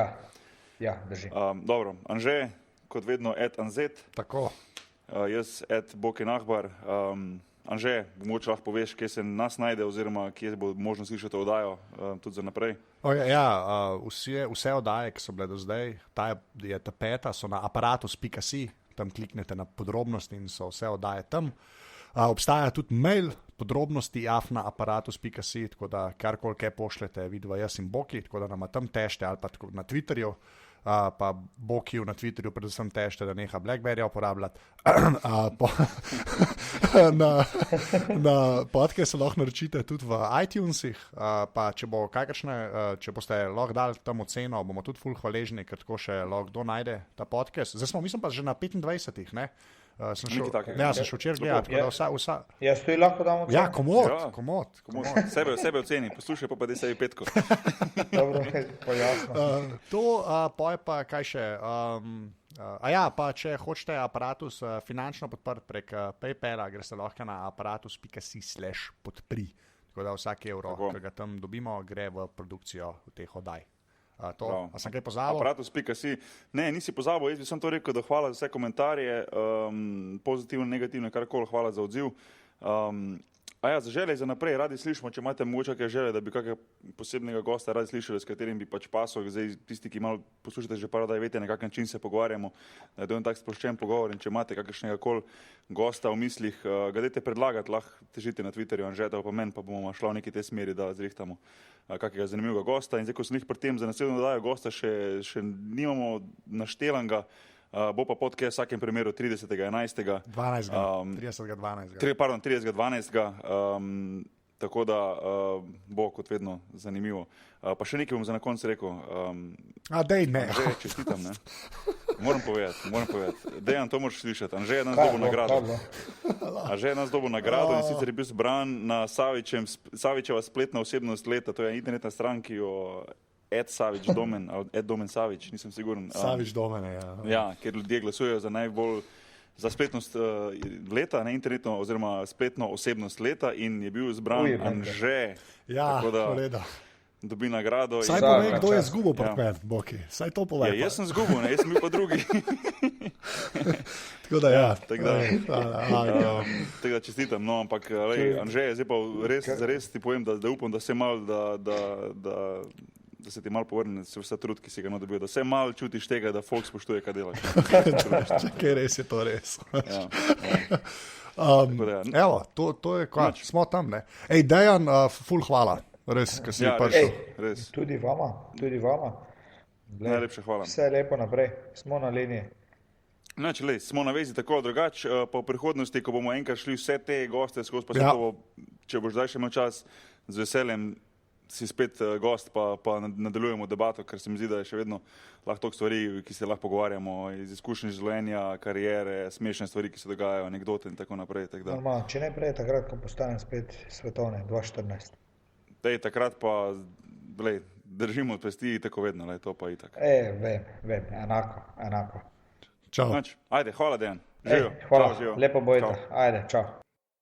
Ja, drži. Dobro, Anže, kot vedno, @Anzet, Tako. jaz @Bokenahbar. Anže, mogoče lahko poveš, kje se nas najde, oziroma kje bo možno slišati oddajo tudi za naprej. Vse oddaje, ki so bile do zdaj, je ta peta, so na aparatus.si, tam kliknete na podrobnosti in so vse oddaje tam. Obstaja tudi mail, podrobnosti afna.aparatus.si, tako da karkoli kaj pošljete, vidva jaz in Boki, tako da nama tam tešte ali pa tako na Twitterju. Pa Boki na Twitterju predvsem tešte, da neha Blackberryja uporabljati. Na podcast se lahko naročite tudi v iTunesih, pa če bo kakršne, če boste lahko dali tam oceno, bomo tudi ful hvaležni, ker tako še lahko kdo najde ta podcast. Zdaj smo, mislim pa, že na 25, ne? Sem šel včeraj gledati, tako da vsa... Jaz tudi lahko dam oceno? Ja, komod. Sebe oceni, poslušaj pa 10 petko. Dobro, pojasno. Poje pa kaj še... pa če hočete aparatus finančno podprti prek PayPala, greste lahko na aparatus.si/podpri. Tako da vsak evro, ki ga tam dobimo, gre v produkcijo teh oddaj. A sem kaj pozabil? Aparatus.si. Ne, nisi pozabil, jaz bi sem to rekel, da hvala za vse komentarje, pozitivne, negativne, karkoli, hvala za odziv. Za želje za naprej, radi slišimo, če imate mogoče kakšne želje, da bi kakega posebnega gosta radi slišali, s katerim bi pač pasal. Zdaj tisti, ki malo poslušate že par, da veste, na kak način se pogovarjamo, da je to en tak sproščen pogovor in če imate kakšnega kol gosta v mislih, ga dajte predlagati, lahko težite na Twitterju, Anžeta pa meni, pa bomo šla v neki te smeri, da zrihtamo kakega zanimivega gosta. In zdaj, ko sem jih pri tem za naslednjo dodajo gosta, še nimamo naštelanga, bo pa podcast v vsakem primeru 30.11. 30.12. Pardon, 30.12. Tako da bo kot vedno zanimivo. Pa še nekaj bom za na koncu rekel. Dej ne. Anže, čestitam, ne? Moram povedati. Dejan, to moraš slišati. Anže je nas dobil nagrado. Anže je nas dobil nagrado in sicer je bil zbran na Savičeva spletna osebnost leta. To je internetna stran, ki jo @Savič Domen, @Domen Savič, nisem siguren. Savič Domen, ja. Ja, ker ljudje glasujejo za najbolj za spletnost leta, ne internetno oziroma spletno osebnost leta in je bil izbran Anže. Ja, koleda. dobi nagrado. Saj Vsak povej, kdo je čas. zgubil Ja. portmen, Boki. Saj to povej. Ja, jaz sem zgubil, ne, jaz sem bil pa drugi. Tako da ja. tako da. Ja. Tega čestitam, no, ampak lej, Anže, zdaj pa zares ti povem, da upam, da se mal, da se ti malo povrne vse trud, ki si ga dobil, da se mal čutiš tega, da folk spoštuje, kaj delaš. Čakaj, res je to res. Ja, ja. Um, da ja. evo, to je kva, smo tam, ne. Ej, Dejan, ful hvala, res, ker si Ja, prišel. res. Tudi vama, tudi vama. Glej, Najlepša hvala. Vse lepo naprej, smo na liniji. Znači, lej, smo na vezi tako drugače, pa v prihodnosti, ko bomo enkrat šli vse te goste skozi, pa se Ja. to bo, če boš zdaj še imel čas, z veseljem si spet gost, pa nadaljujemo debato, ker se mi zdi, da je še vedno lahko toliko stvari, ki se lahko pogovarjamo, iz izkušenj življenja, karijere, smešne stvari, ki se dogajajo, anekdote in tako naprej. Tak da. Normalno, če ne prej, takrat, ko postanem spet svetovni, 2014. Dej, takrat pa lej, držimo pesti tako vedno, lej, to pa itak. Vem, enako. Čau. Znači, ajde, hvala Dejan. Živijo. Hvala, Čau, živijo. lepo bojte. Čau. Ajde, čau.